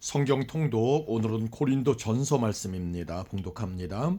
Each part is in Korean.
성경 통독, 오늘은 고린도 전서 말씀입니다. 봉독합니다.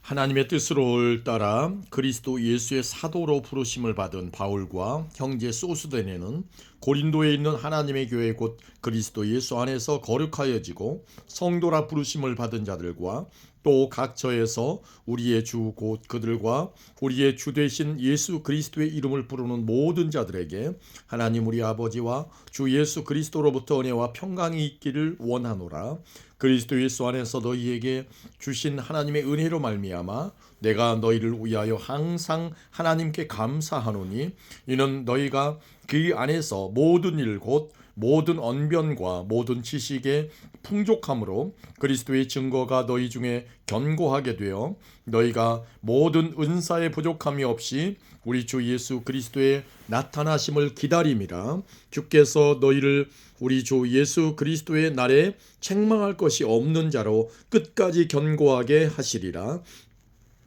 하나님의 뜻을 따라 그리스도 예수의 사도로 부르심을 받은 바울과 형제 소스데네는 고린도에 있는 하나님의 교회 곧 그리스도 예수 안에서 거룩하여지고 성도라 부르심을 받은 자들과 또 각 처에서 우리의 주 곧 그들과 우리의 주 되신 예수 그리스도의 이름을 부르는 모든 자들에게 하나님 우리 아버지와 주 예수 그리스도로부터 은혜와 평강이 있기를 원하노라. 그리스도 예수 안에서 너희에게 주신 하나님의 은혜로 말미암아 내가 너희를 위하여 항상 하나님께 감사하노니 이는 너희가 그 안에서 모든 일 곧 모든 언변과 모든 지식의 풍족함으로 그리스도의 증거가 너희 중에 견고하게 되어 너희가 모든 은사의 부족함이 없이 우리 주 예수 그리스도의 나타나심을 기다림이라. 주께서 너희를 우리 주 예수 그리스도의 날에 책망할 것이 없는 자로 끝까지 견고하게 하시리라.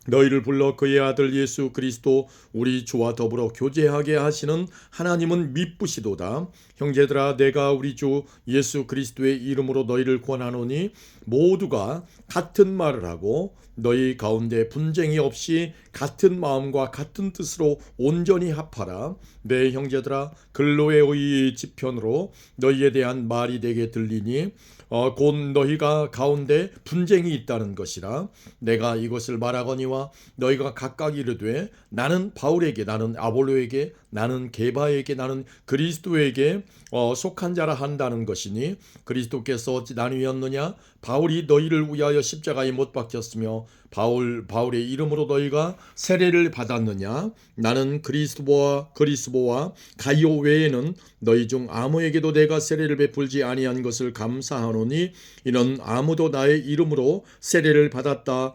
너희를 불러 그의 아들 예수 그리스도 우리 주와 더불어 교제하게 하시는 하나님은 미쁘시도다. 형제들아, 내가 우리 주 예수 그리스도의 이름으로 너희를 권하노니 모두가 같은 말을 하고 너희 가운데 분쟁이 없이 같은 마음과 같은 뜻으로 온전히 합하라. 내 형제들아, 근로의 의의 지편으로 너희에 대한 말이 내게 들리니 곧 너희가 가운데 분쟁이 있다는 것이라. 내가 이것을 말하거니와 너희가 각각 이르되 나는 바울에게, 나는 아볼로에게, 나는 게바에게, 나는 그리스도에게 속한 자라 한다는 것이니 그리스도께서 어찌 나뉘었느냐? 바울이 너희를 위하여 십자가에 못 박혔으며 바울의 이름으로 너희가 세례를 받았느냐? 나는 그리스도와 가이오 외에는 너희 중 아무에게도 내가 세례를 베풀지 아니한 것을 감사하노니 이는 아무도 나의 이름으로 세례를 받았다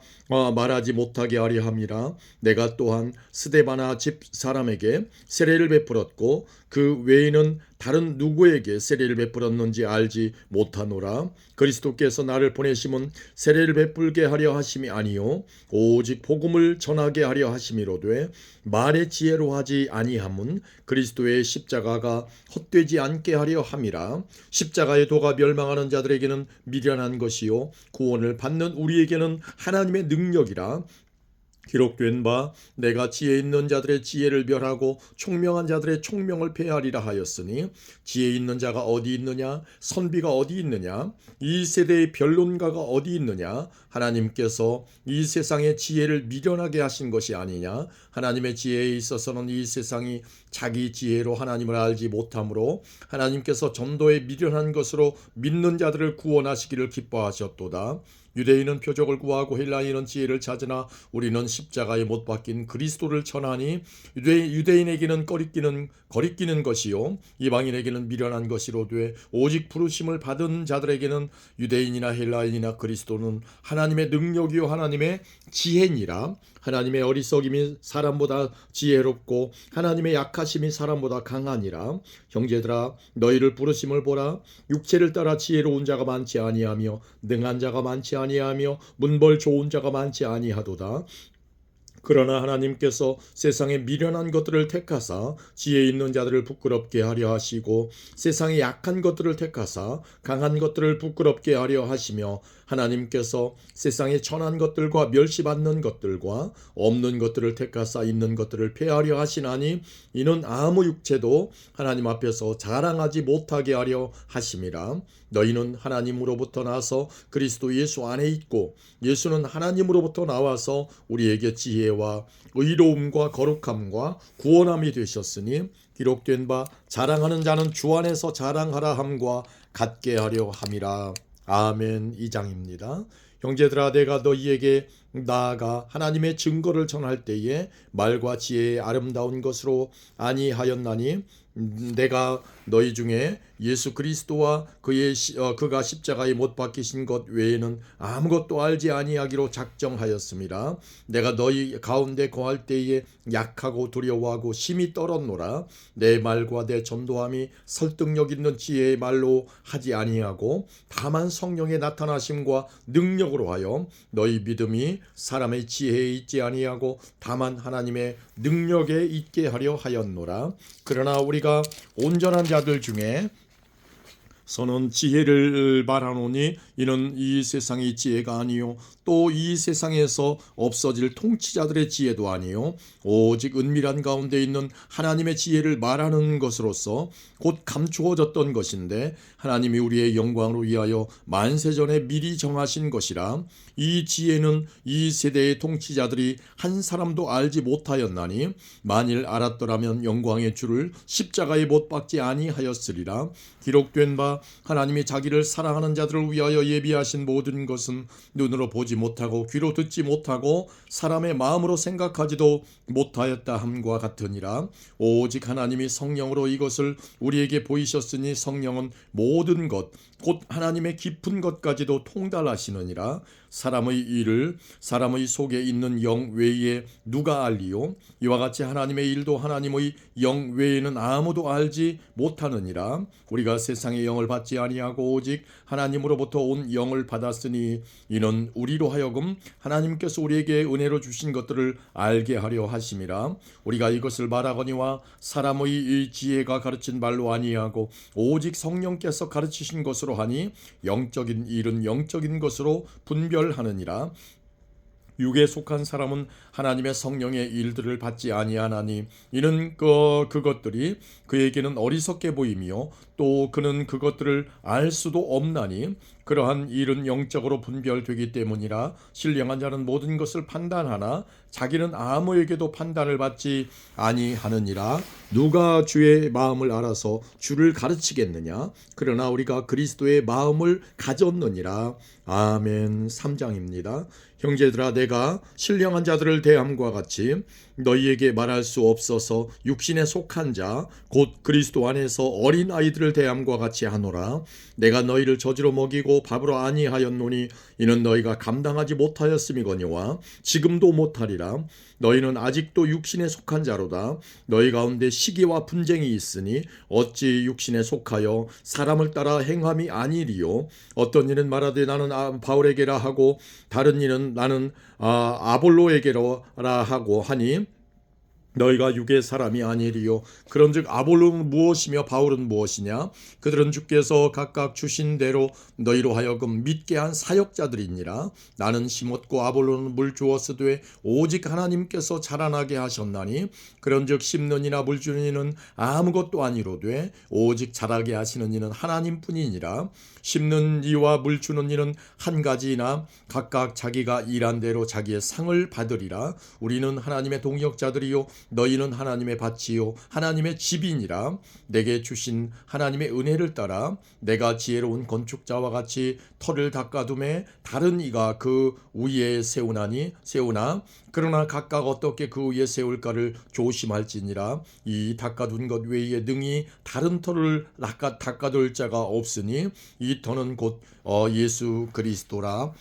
말하지 못하게 하려 함이라. 내가 또한 스데바나 집 사람에게 세례를 베풀었고 그 외에는 다른 누구에게 세례를 베풀었는지 알지 못하노라. 그리스도께서 나를 보내심은 세례를 베풀게 하려 하심이 아니요 오직 복음을 전하게 하려 하심이로되 말의 지혜로 하지 아니함은 그리스도의 십자가가 헛되지 않게 하려 함이라. 십자가의 도가 멸망하는 자들에게는 미련한 것이요 구원을 받는 우리에게는 하나님의 능력이라. 기록된 바 내가 지혜 있는 자들의 지혜를 멸하고 총명한 자들의 총명을 폐하리라 하였으니 지혜 있는 자가 어디 있느냐? 선비가 어디 있느냐? 이 세대의 변론가가 어디 있느냐? 하나님께서 이 세상의 지혜를 미련하게 하신 것이 아니냐? 하나님의 지혜에 있어서는 이 세상이 자기 지혜로 하나님을 알지 못하므로 하나님께서 전도에 미련한 것으로 믿는 자들을 구원하시기를 기뻐하셨도다. 유대인은 표적을 구하고 헬라인은 지혜를 찾으나 우리는 십자가에 못 박힌 그리스도를 전하니 유대인에게는 거리끼는 것이요 이방인에게는 미련한 것이로되 오직 부르심을 받은 자들에게는 유대인이나 헬라인이나 그리스도는 하나님의 능력이요 하나님의 지혜니라. 하나님의 어리석임이 사람보다 지혜롭고 하나님의 약하심이 사람보다 강하니라. 형제들아, 너희를 부르심을 보라. 육체를 따라 지혜로운 자가 많지 아니하며 능한 자가 많지 아니하며 문벌 좋은 자가 많지 아니하도다. 그러나 하나님께서 세상에 미련한 것들을 택하사 지혜 있는 자들을 부끄럽게 하려 하시고 세상에 약한 것들을 택하사 강한 것들을 부끄럽게 하려 하시며 하나님께서 세상에 천한 것들과 멸시받는 것들과 없는 것들을 택하사 있는 것들을 폐하려 하시나니 이는 아무 육체도 하나님 앞에서 자랑하지 못하게 하려 하심이라. 너희는 하나님으로부터 나서 그리스도 예수 안에 있고 예수는 하나님으로부터 나와서 우리에게 지혜와 의로움과 거룩함과 구원함이 되셨으니 기록된 바 자랑하는 자는 주 안에서 자랑하라 함과 같게 하려 함이라. 아멘. 2장입니다. 형제들아, 내가 너희에게 나아가 하나님의 증거를 전할 때에 말과 지혜의 아름다운 것으로 아니하였나니 내가 너희 중에 예수 그리스도와 그가 십자가에 못 박히신 것 외에는 아무것도 알지 아니하기로 작정하였습니다. 내가 너희 가운데 거할 때에 약하고 두려워하고 심히 떨었노라. 내 말과 내 전도함이 설득력 있는 지혜의 말로 하지 아니하고 다만 성령의 나타나심과 능력으로 하여 너희 믿음이 사람의 지혜에 있지 아니하고 다만 하나님의 능력에 있게 하려 하였노라. 그러나 우리가 온전한 자들 중에 선은 지혜를 바라노니 이는 이 세상의 지혜가 아니요 또 이 세상에서 없어질 통치자들의 지혜도 아니요 오직 은밀한 가운데 있는 하나님의 지혜를 말하는 것으로서 곧 감추어졌던 것인데 하나님이 우리의 영광으로 위하여 만세전에 미리 정하신 것이라. 이 지혜는 이 세대의 통치자들이 한 사람도 알지 못하였나니 만일 알았더라면 영광의 주를 십자가에 못 박지 아니하였으리라. 기록된 바 하나님이 자기를 사랑하는 자들을 위하여 예비하신 모든 것은 눈으로 보지 못하고 귀로 듣지 못하고 사람의 마음으로 생각하지도 못하였다 함과 같으니라. 오직 하나님이 성령으로 이것을 우리에게 보이셨으니 성령은 모든 것 곧 하나님의 깊은 것까지도 통달하시느니라. 사람의 일을 사람의 속에 있는 영 외에 누가 알리요? 이와 같이 하나님의 일도 하나님의 영 외에는 아무도 알지 못하느니라. 우리가 세상의 영을 받지 아니하고 오직 하나님으로부터 온 영을 받았으니 이는 우리로 하여금 하나님께서 우리에게 은혜로 주신 것들을 알게 하려 하심이라. 우리가 이것을 말하거니와 사람의 이 지혜가 가르친 말로 아니하고 오직 성령께서 가르치신 것으로 하니 영적인 일은 영적인 것으로 분별하느니라. 육에 속한 사람은 하나님의 성령의 일들을 받지 아니하나니 이는 그것들이 그에게는 어리석게 보이며 또 그는 그것들을 알 수도 없나니 그러한 일은 영적으로 분별되기 때문이라. 신령한 자는 모든 것을 판단하나 자기는 아무에게도 판단을 받지 아니하느니라. 누가 주의 마음을 알아서 주를 가르치겠느냐? 그러나 우리가 그리스도의 마음을 가졌느니라. 아멘. 3장입니다. 형제들아, 내가 신령한 자들을 대함과 같이 너희에게 말할 수 없어서 육신에 속한 자 곧 그리스도 안에서 어린 아이들을 대함과 같이 하노라. 내가 너희를 저지로 먹이고 밥으로 아니하였노니 이는 너희가 감당하지 못하였음이거니와 지금도 못하리라. 너희는 아직도 육신에 속한 자로다. 너희 가운데 시기와 분쟁이 있으니 어찌 육신에 속하여 사람을 따라 행함이 아니리요? 어떤 이는 말하되 나는 바울에게라 하고 다른 이는 나는 아볼로에게라 하고 하니 너희가 육의 사람이 아니리요. 그런즉 아볼로는 무엇이며 바울은 무엇이냐? 그들은 주께서 각각 주신 대로 너희로 하여금 믿게 한 사역자들이니라. 나는 심었고 아볼로는 물 주었으되 오직 하나님께서 자라나게 하셨나니 그런즉 심는 이나 물 주는 이는 아무것도 아니로되 오직 자라게 하시는 이는 하나님뿐이니라. 심는 이와 물 주는 이는 한 가지이나 각각 자기가 일한 대로 자기의 상을 받으리라. 우리는 하나님의 동역자들이요 너희는 하나님의 밭이요 하나님의 집이니라. 내게 주신 하나님의 은혜를 따라 내가 지혜로운 건축자와 같이 터를 닦아둠에 다른 이가 그 위에 세우나 그러나 각각 어떻게 그 위에 세울까를 조심할지니라. 이 닦아둔 것 외에 능히 다른 터를 닦아둘 자가 없으니 이 터는 곧 예수 그리스도라.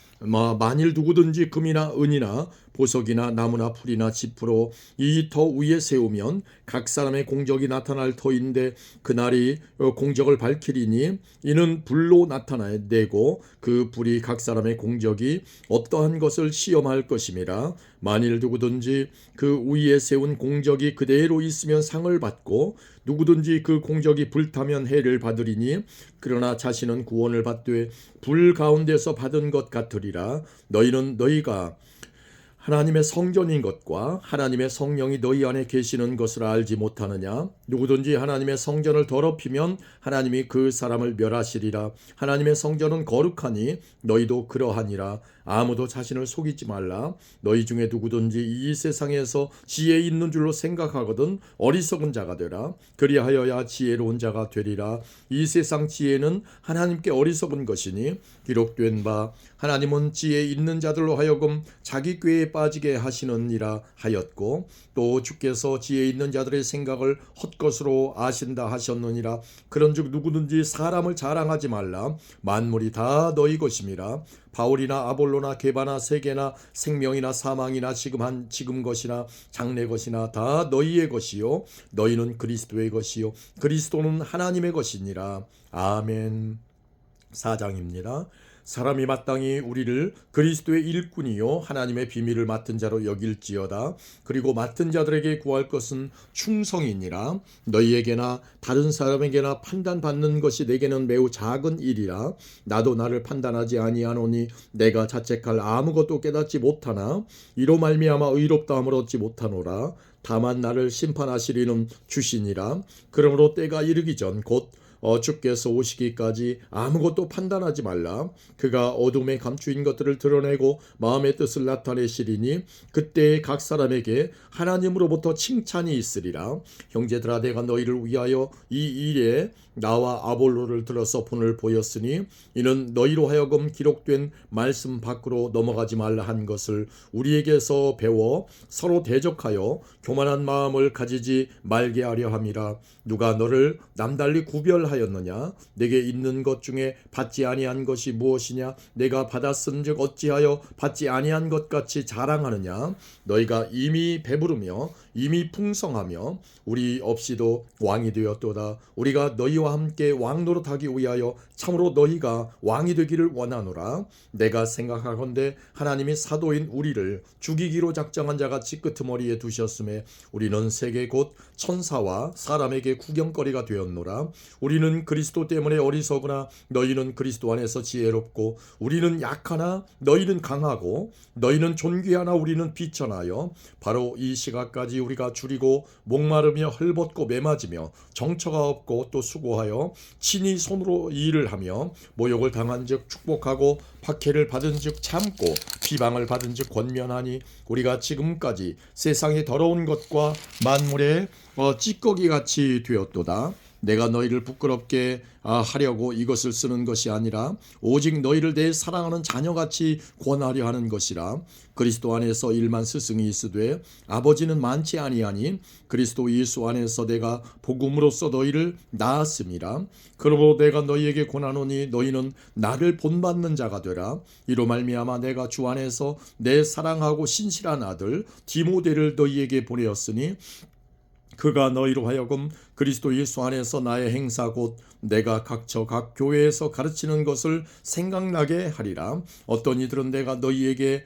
만일 누구든지 금이나 은이나 보석이나 나무나 풀이나 지푸로 이 터 위에 세우면 각 사람의 공적이 나타날 터인데 그날이 공적을 밝히리니 이는 불로 나타내고 그 불이 각 사람의 공적이 어떠한 것을 시험할 것임이라. 만일 누구든지 그 위에 세운 공적이 그대로 있으면 상을 받고 누구든지 그 공적이 불타면 해를 받으리니 그러나 자신은 구원을 받되 불 가운데서 받은 것 같으리라. 너희는 너희가 하나님의 성전인 것과 하나님의 성령이 너희 안에 계시는 것을 알지 못하느냐? 누구든지 하나님의 성전을 더럽히면 하나님이 그 사람을 멸하시리라. 하나님의 성전은 거룩하니 너희도 그러하니라. 아무도 자신을 속이지 말라. 너희 중에 누구든지 이 세상에서 지혜 있는 줄로 생각하거든 어리석은 자가 되라. 그리하여야 지혜로운 자가 되리라. 이 세상 지혜는 하나님께 어리석은 것이니 기록된 바 하나님은 지혜 있는 자들로 하여금 자기 꾀에 빠지게 하시느니라 하였고 또 주께서 지혜 있는 자들의 생각을 헛것으로 아신다 하셨느니라. 그런즉 누구든지 사람을 자랑하지 말라. 만물이 다 너희 것임이라. 바울이나 아볼로나 게바나 세계나 생명이나 사망이나 지금 것이나 장래 것이나 다 너희의 것이요 너희는 그리스도의 것이요 그리스도는 하나님의 것이니라. 아멘. 4장입니다. 사람이 마땅히 우리를 그리스도의 일꾼이요 하나님의 비밀을 맡은 자로 여길지어다. 그리고 맡은 자들에게 구할 것은 충성이니라. 너희에게나 다른 사람에게나 판단받는 것이 내게는 매우 작은 일이라. 나도 나를 판단하지 아니하노니 내가 자책할 아무것도 깨닫지 못하나 이로 말미암아 의롭다함을 얻지 못하노라. 다만 나를 심판하시리는 주시니라. 그러므로 때가 이르기 전 곧 주께서 오시기까지 아무것도 판단하지 말라. 그가 어둠에 감추인 것들을 드러내고 마음의 뜻을 나타내시리니 그때에 각 사람에게 하나님으로부터 칭찬이 있으리라. 형제들아, 내가 너희를 위하여 이 일에 나와 아볼로를 들어서 본을 보였으니 이는 너희로 하여금 기록된 말씀 밖으로 넘어가지 말라 한 것을 우리에게서 배워 서로 대적하여 교만한 마음을 가지지 말게 하려 함이라. 누가 너를 남달리 구별하였느냐? 내게 있는 것 중에 받지 아니한 것이 무엇이냐? 내가 받았은즉 어찌하여 받지 아니한 것 같이 자랑하느냐? 너희가 이미 배부르며 이미 풍성하며 우리 없이도 왕이 되었도다. 우리가 너희와 함께 왕 노릇하기 위하여 참으로 너희가 왕이 되기를 원하노라. 내가 생각하건대 하나님이 사도인 우리를 죽이기로 작정한 자같이 끄트머리에 두셨음에 우리는 세계 곧 천사와 사람에게 구경거리가 되었노라. 우리는 그리스도 때문에 어리석으나 너희는 그리스도 안에서 지혜롭고 우리는 약하나 너희는 강하고 너희는 존귀하나 우리는 비천하여 바로 이 시각까지 우리가 줄이고 목마르며 헐벗고 매맞으며 정처가 없고 또 수고하여 친히 손으로 일을 하며 모욕을 당한즉 축복하고 박해를 받은즉 참고 비방을 받은즉 권면하니 우리가 지금까지 세상의 더러운 것과 만물의 찌꺼기같이 되었도다. 내가 너희를 부끄럽게 하려고 이것을 쓰는 것이 아니라 오직 너희를 내 사랑하는 자녀같이 권하려 하는 것이라. 그리스도 안에서 일만 스승이 있으되 아버지는 많지 아니하니 그리스도 예수 안에서 내가 복음으로써 너희를 낳았음이라. 그러므로 내가 너희에게 권하노니 너희는 나를 본받는 자가 되라. 이로 말미암아 내가 주 안에서 내 사랑하고 신실한 아들 디모데를 너희에게 보내었으니 그가 너희로 하여금 그리스도 예수 안에서 나의 행사 곧 내가 각처 각 교회에서 가르치는 것을 생각나게 하리라. 어떤 이들은 내가 너희에게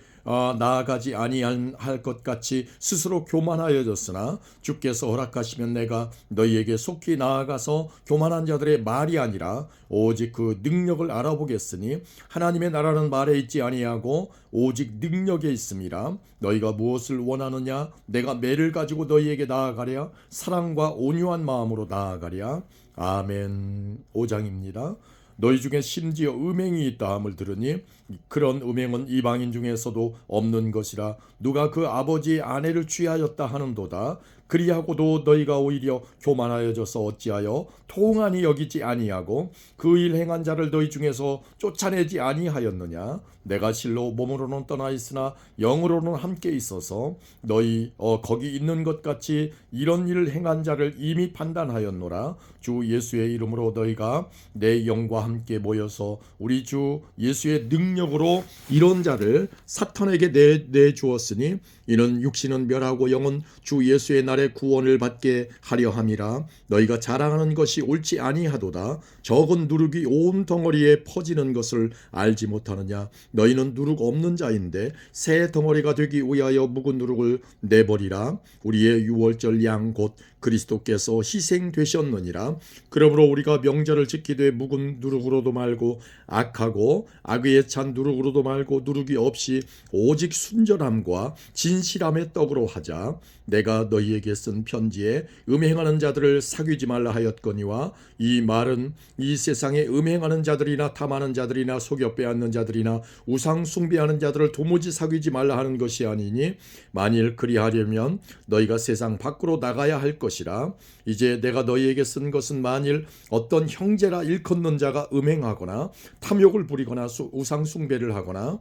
나아가지 아니할 것 같이 스스로 교만하여졌으나 주께서 허락하시면 내가 너희에게 속히 나아가서 교만한 자들의 말이 아니라 오직 그 능력을 알아보겠으니 하나님의 나라는 말에 있지 아니하고 오직 능력에 있음이라. 너희가 무엇을 원하느냐? 내가 매를 가지고 너희에게 나아가랴? 사랑과 온유한 마음으로 나아가랴? 아멘. 5장입니다. 너희 중에 심지어 음행이 있다 함을 들으니 그런 음행은 이방인 중에서도 없는 것이라. 누가 그 아버지의 아내를 취하였다 하는도다. 그리하고도 너희가 오히려 교만하여져서 어찌하여 통한이 여기지 아니하고 그 일 행한 자를 너희 중에서 쫓아내지 아니하였느냐? 내가 실로 몸으로는 떠나 있으나 영으로는 함께 있어서 너희 거기 있는 것 같이 이런 일을 행한 자를 이미 판단하였노라. 주 예수의 이름으로 너희가 내 영과 함께 모여서 우리 주 예수의 능력으로 이런 자를 사탄에게 내주었으니 이는 육신은 멸하고 영은 주 예수의 날에 구원을 받게 하려 함이라. 너희가 자랑하는 것이 옳지 아니하도다. 적은 누룩이 온 덩어리에 퍼지는 것을 알지 못하느냐? 너희는 누룩 없는 자인데 새 덩어리가 되기 위하여 묵은 누룩을 내버리라. 우리의 유월절 양 곧 그리스도께서 희생되셨느니라. 그러므로 우리가 명절을 지키되 묵은 누룩으로도 말고 악하고 악의에 찬 누룩으로도 말고 누룩이 없이 오직 순전함과 진실함의 떡으로 하자. 내가 너희에게 쓴 편지에 음행하는 자들을 사귀지 말라 하였거니와 이 말은 이 세상에 음행하는 자들이나 탐하는 자들이나 속여 빼앗는 자들이나 우상 숭배하는 자들을 도무지 사귀지 말라 하는 것이 아니니 만일 그리하려면 너희가 세상 밖으로 나가야 할 것이라. 이제 내가 너희에게 쓴 것은 만일 어떤 형제라 일컫는 자가 음행하거나 탐욕을 부리거나 우상 숭배를 하거나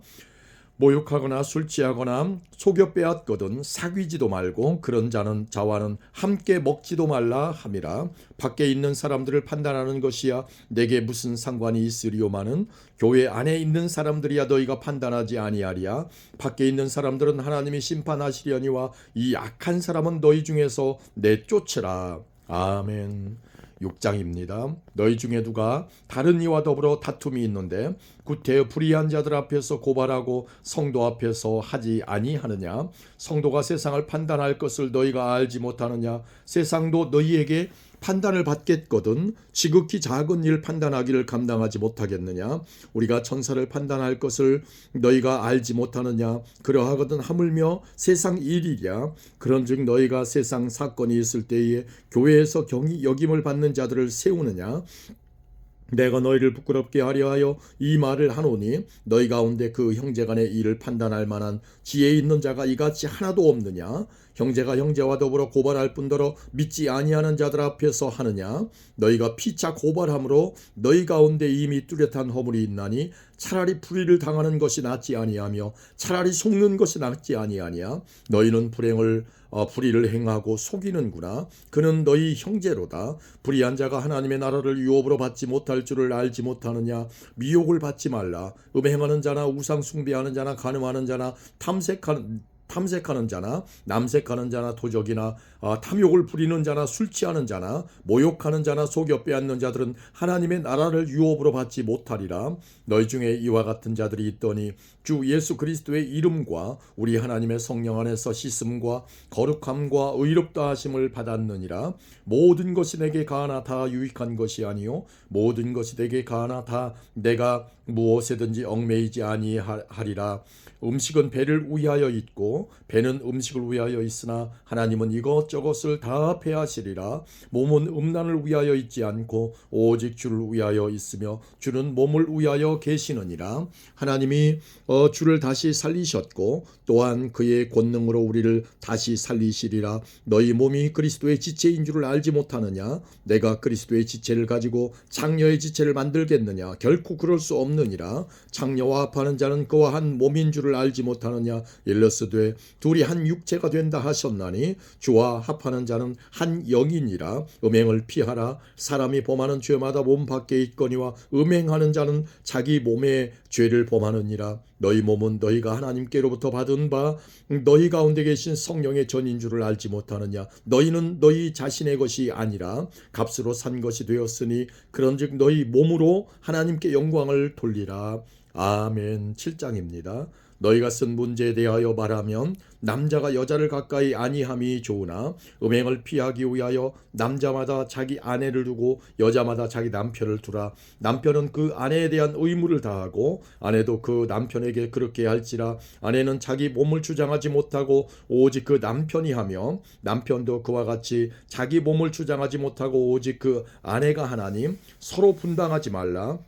모욕하거나 술 취하거나 속여 빼앗거든 사귀지도 말고 그런 자와는 함께 먹지도 말라 함이라. 밖에 있는 사람들을 판단하는 것이야 내게 무슨 상관이 있으리오마는 교회 안에 있는 사람들이야 너희가 판단하지 아니하리야. 밖에 있는 사람들은 하나님이 심판하시려니와 이 악한 사람은 너희 중에서 내쫓으라. 아멘. 6장입니다. 너희 중에 누가 다른 이와 더불어 다툼이 있는데 구태여 불의한 자들 앞에서 고발하고 성도 앞에서 하지 아니하느냐? 성도가 세상을 판단할 것을 너희가 알지 못하느냐? 세상도 너희에게 판단을 받겠거든 지극히 작은 일 판단하기를 감당하지 못하겠느냐? 우리가 천사를 판단할 것을 너희가 알지 못하느냐? 그러하거든 하물며 세상 일이랴. 그런즉 너희가 세상 사건이 있을 때에 교회에서 경히 여김을 받는 자들을 세우느냐? 내가 너희를 부끄럽게 하려 하여 이 말을 하노니 너희 가운데 그 형제간의 일을 판단할 만한 지혜 있는 자가 이같이 하나도 없느냐? 형제가 형제와 더불어 고발할 뿐더러 믿지 아니하는 자들 앞에서 하느냐? 너희가 피차 고발함으로 너희 가운데 이미 뚜렷한 허물이 있나니 차라리 불의를 당하는 것이 낫지 아니하며 차라리 속는 것이 낫지 아니하냐? 너희는 불의를 행하고 속이는구나. 그는 너희 형제로다. 불의한 자가 하나님의 나라를 유업으로 받지 못할 줄을 알지 못하느냐? 미혹을 받지 말라. 음행하는 자나 우상 숭배하는 자나 간음하는 자나 탐색하는 자나 남색하는 자나 도적이나 탐욕을 부리는 자나 술 취하는 자나 모욕하는 자나 속여 빼앗는 자들은 하나님의 나라를 유업으로 받지 못하리라. 너희 중에 이와 같은 자들이 있더니 주 예수 그리스도의 이름과 우리 하나님의 성령 안에서 씻음과 거룩함과 의롭다 하심을 받았느니라. 모든 것이 내게 가하나 다 유익한 것이 아니요 모든 것이 내게 가하나 다 내가 무엇에든지 얽매이지 아니하리라. 음식은 배를 위하여 있고 배는 음식을 위하여 있으나 하나님은 이것저것을 다 패하시리라. 몸은 음란을 위하여 있지 않고 오직 주를 위하여 있으며 주는 몸을 위하여 계시느니라. 하나님이 주를 다시 살리셨고 또한 그의 권능으로 우리를 다시 살리시리라. 너희 몸이 그리스도의 지체인 줄을 알지 못하느냐? 내가 그리스도의 지체를 가지고 창녀의 지체를 만들겠느냐? 결코 그럴 수 없느니라. 창녀와 합하는 자는 그와 한 몸인 줄을 알지 못하느냐? 일러스되 둘이 한 육체가 된다 하셨나니 주와 합하는 자는 한 영이니라. 음행을 피하라. 사람이 범하는 죄마다 몸 밖에 있거니와 음행하는 자는 자기 몸의 죄를 범하느니라. 너희 몸은 너희가 하나님께로부터 받은 바 너희 가운데 계신 성령의 전인 줄을 알지 못하느냐? 너희는 너희 자신의 것이 아니라 값으로 산 것이 되었으니 그런즉 너희 몸으로 하나님께 영광을 돌리라. 아멘. 7장입니다. 너희가 쓴 문제에 대하여 말하면 남자가 여자를 가까이 아니함이 좋으나 음행을 피하기 위하여 남자마다 자기 아내를 두고 여자마다 자기 남편을 두라. 남편은 그 아내에 대한 의무를 다하고 아내도 그 남편에게 그렇게 할지라. 아내는 자기 몸을 주장하지 못하고 오직 그 남편이 하며 남편도 그와 같이 자기 몸을 주장하지 못하고 오직 그 아내가 하나님. 서로 분당하지 말라.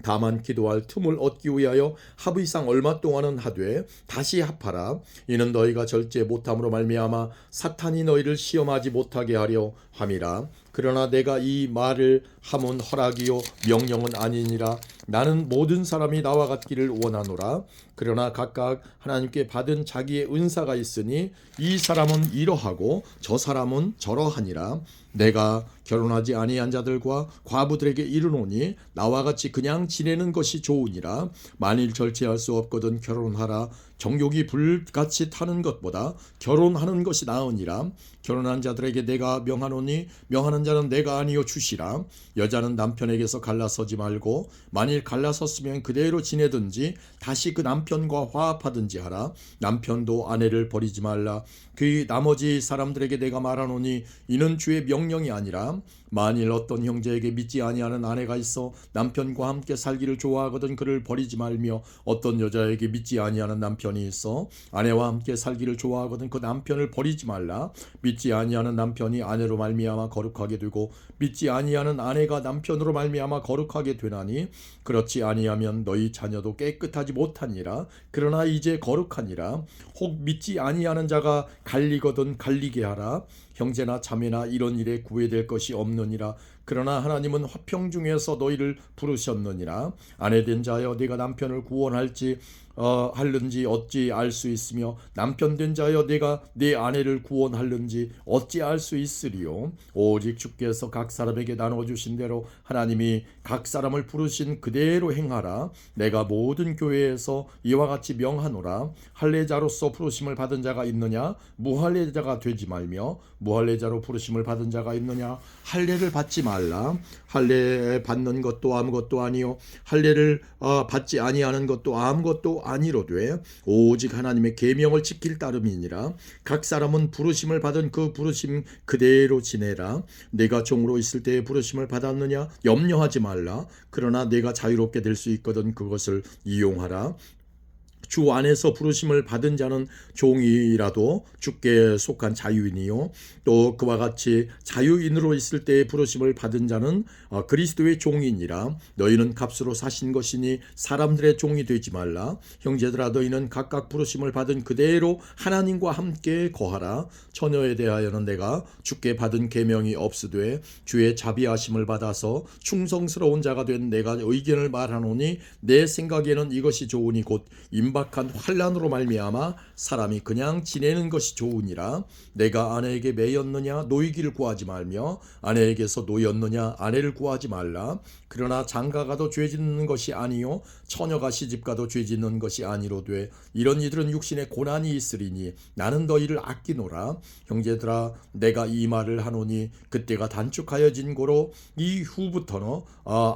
다만 기도할 틈을 얻기 위하여 합의상 얼마 동안은 하되 다시 합하라. 이는 너희가 절제 못함으로 말미암아 사탄이 너희를 시험하지 못하게 하려 함이라. 그러나 내가 이 말을 함은 허락이요 명령은 아니니라. 나는 모든 사람이 나와 같기를 원하노라. 그러나 각각 하나님께 받은 자기의 은사가 있으니 이 사람은 이러하고 저 사람은 저러하니라. 내가 결혼하지 아니한 자들과 과부들에게 이르노니 나와 같이 그냥 지내는 것이 좋으니라. 만일 절제할 수 없거든 결혼하라. 정욕이 불같이 타는 것보다 결혼하는 것이 나으니라. 결혼한 자들에게 내가 명하노니 명하는 자는 내가 아니요 주시라. 여자는 남편에게서 갈라서지 말고 만일 갈라섰으면 그대로 지내든지 다시 그 남편과 화합하든지 하라. 남편도 아내를 버리지 말라. 그 나머지 사람들에게 내가 말하노니 이는 주의 명령이 아니라 만일 어떤 형제에게 믿지 아니하는 아내가 있어 남편과 함께 살기를 좋아하거든 그를 버리지 말며 어떤 여자에게 믿지 아니하는 남편이 있어 아내와 함께 살기를 좋아하거든 그 남편을 버리지 말라. 믿지 아니하는 남편이 아내로 말미암아 거룩하게 되고 믿지 아니하는 아내가 남편으로 말미암아 거룩하게 되나니 그렇지 아니하면 너희 자녀도 깨끗하지 못하니라. 그러나 이제 거룩하니라. 혹 믿지 아니하는 자가 갈리거든 갈리게 하라. 형제나 자매나 이런 일에 구애될 것이 없느니라. 그러나 하나님은 화평 중에서 너희를 부르셨느니라. 아내된 자여 네가 남편을 구원할지 할는지 어찌 알 수 있으며 남편된 자여 네가 네 아내를 구원할는지 어찌 알 수 있으리요. 오직 주께서 각 사람에게 나눠주신 대로 하나님이 각 사람을 부르신 그대로 행하라. 내가 모든 교회에서 이와 같이 명하노라. 할례자로서 부르심을 받은 자가 있느냐? 무할례자가 되지 말며 무할례자로 부르심을 받은 자가 있느냐? 할례를 받지 말라. 할례 받는 것도 아무것도 아니요 할례를 받지 아니하는 것도 아무것도 아니로되 오직 하나님의 계명을 지킬 따름이니라. 각 사람은 부르심을 받은 그 부르심 그대로 지내라. 내가 종으로 있을 때에 부르심을 받았느냐? 염려하지 말라. 그러나 내가 자유롭게 될 수 있거든 그것을 이용하라. 주 안에서 부르심을 받은 자는 종이라도 주께 속한 자유인이요 또 그와 같이 자유인으로 있을 때에 부르심을 받은 자는 그리스도의 종이니라. 너희는 값으로 사신 것이니 사람들의 종이 되지 말라. 형제들아 너희는 각각 부르심을 받은 그대로 하나님과 함께 거하라. 처녀에 대하여는 내가 주께 받은 계명이 없으되 주의 자비하심을 받아서 충성스러운 자가 된 내가 의견을 말하노니 내 생각에는 이것이 좋으니 곧 임박한 환난으로 말미암아 사람이 그냥 지내는 것이 좋으니라. 내가 아내에게 매였느냐 노이기를 구하지 말며 아내에게서 노였느냐 아내를 구하지 말라. 그러나 장가가도 죄짓는 것이 아니요 처녀가 시집가도 죄짓는 것이 아니로되 이런 이들은 육신에 고난이 있으리니 나는 너희를 아끼노라. 형제들아 내가 이 말을 하노니 그때가 단축하여진 고로 이후부터는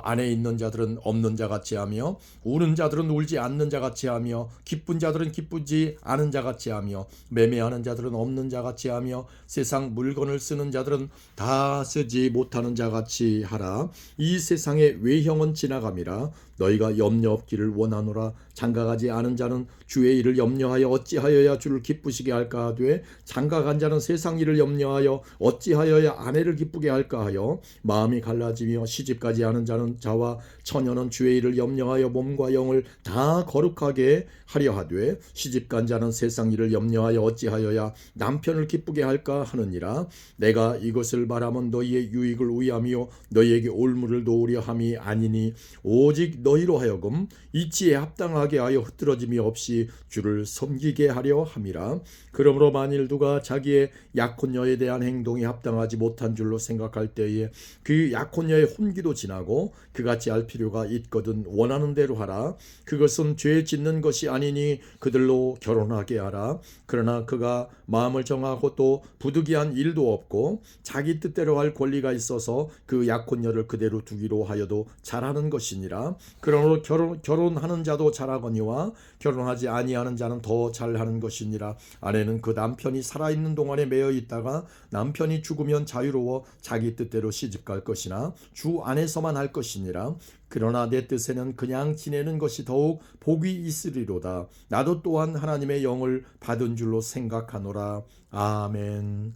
안에 있는 자들은 없는 자같이 하며 우는 자들은 울지 않는 자같이 하며 기쁜 자들은 기쁘지 않은 자같이 하며 매매하는 자들은 없는 자같이 하며 세상 물건을 쓰는 자들은 다 쓰지 못하는 자같이 하라. 이 세상의 외형은 지나감이라. 너희가 염려 없기를 원하노라. 장가가지 않은 자는 주의 일을 염려하여 어찌하여야 주를 기쁘시게 할까 하되 장가간 자는 세상 일을 염려하여 어찌하여야 아내를 기쁘게 할까 하여 마음이 갈라지며 시집가지 않은 자는 자와 처녀는 주의 일을 염려하여 몸과 영을 다 거룩하게 하려 하되 시집간 자는 세상 일을 염려하여 어찌하여야 남편을 기쁘게 할까 하느니라. 내가 이것을 말하면 너희의 유익을 위함이요 너희에게 올무를 도우려 함이 아니니 오직 너희로 하여금 이치에 합당하게 하여 흐트러짐이 없이 주를 섬기게 하려 함이라. 그러므로 만일 누가 자기의 약혼녀에 대한 행동이 합당하지 못한 줄로 생각할 때에 그 약혼녀의 혼기도 지나고 그같이 할 필요가 있거든 원하는 대로 하라. 그것은 죄 짓는 것이 아니니 그들로 결혼하게 하라. 그러나 그가 마음을 정하고 또 부득이한 일도 없고 자기 뜻대로 할 권리가 있어서 그 약혼녀를 그대로 두기로 하여도 잘하는 것이니라. 그러므로 결혼하는 자도 잘하거니와 결혼하지 아니하는 자는 더 잘하는 것이니라. 아내는 그 남편이 살아있는 동안에 매여 있다가 남편이 죽으면 자유로워 자기 뜻대로 시집갈 것이나 주 안에서만 할 것이니라. 그러나 내 뜻에는 그냥 지내는 것이 더욱 복이 있으리로다. 나도 또한 하나님의 영을 받은 줄로 생각하노라. 아멘.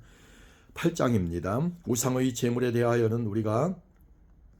8장입니다. 우상의 제물에 대하여는 우리가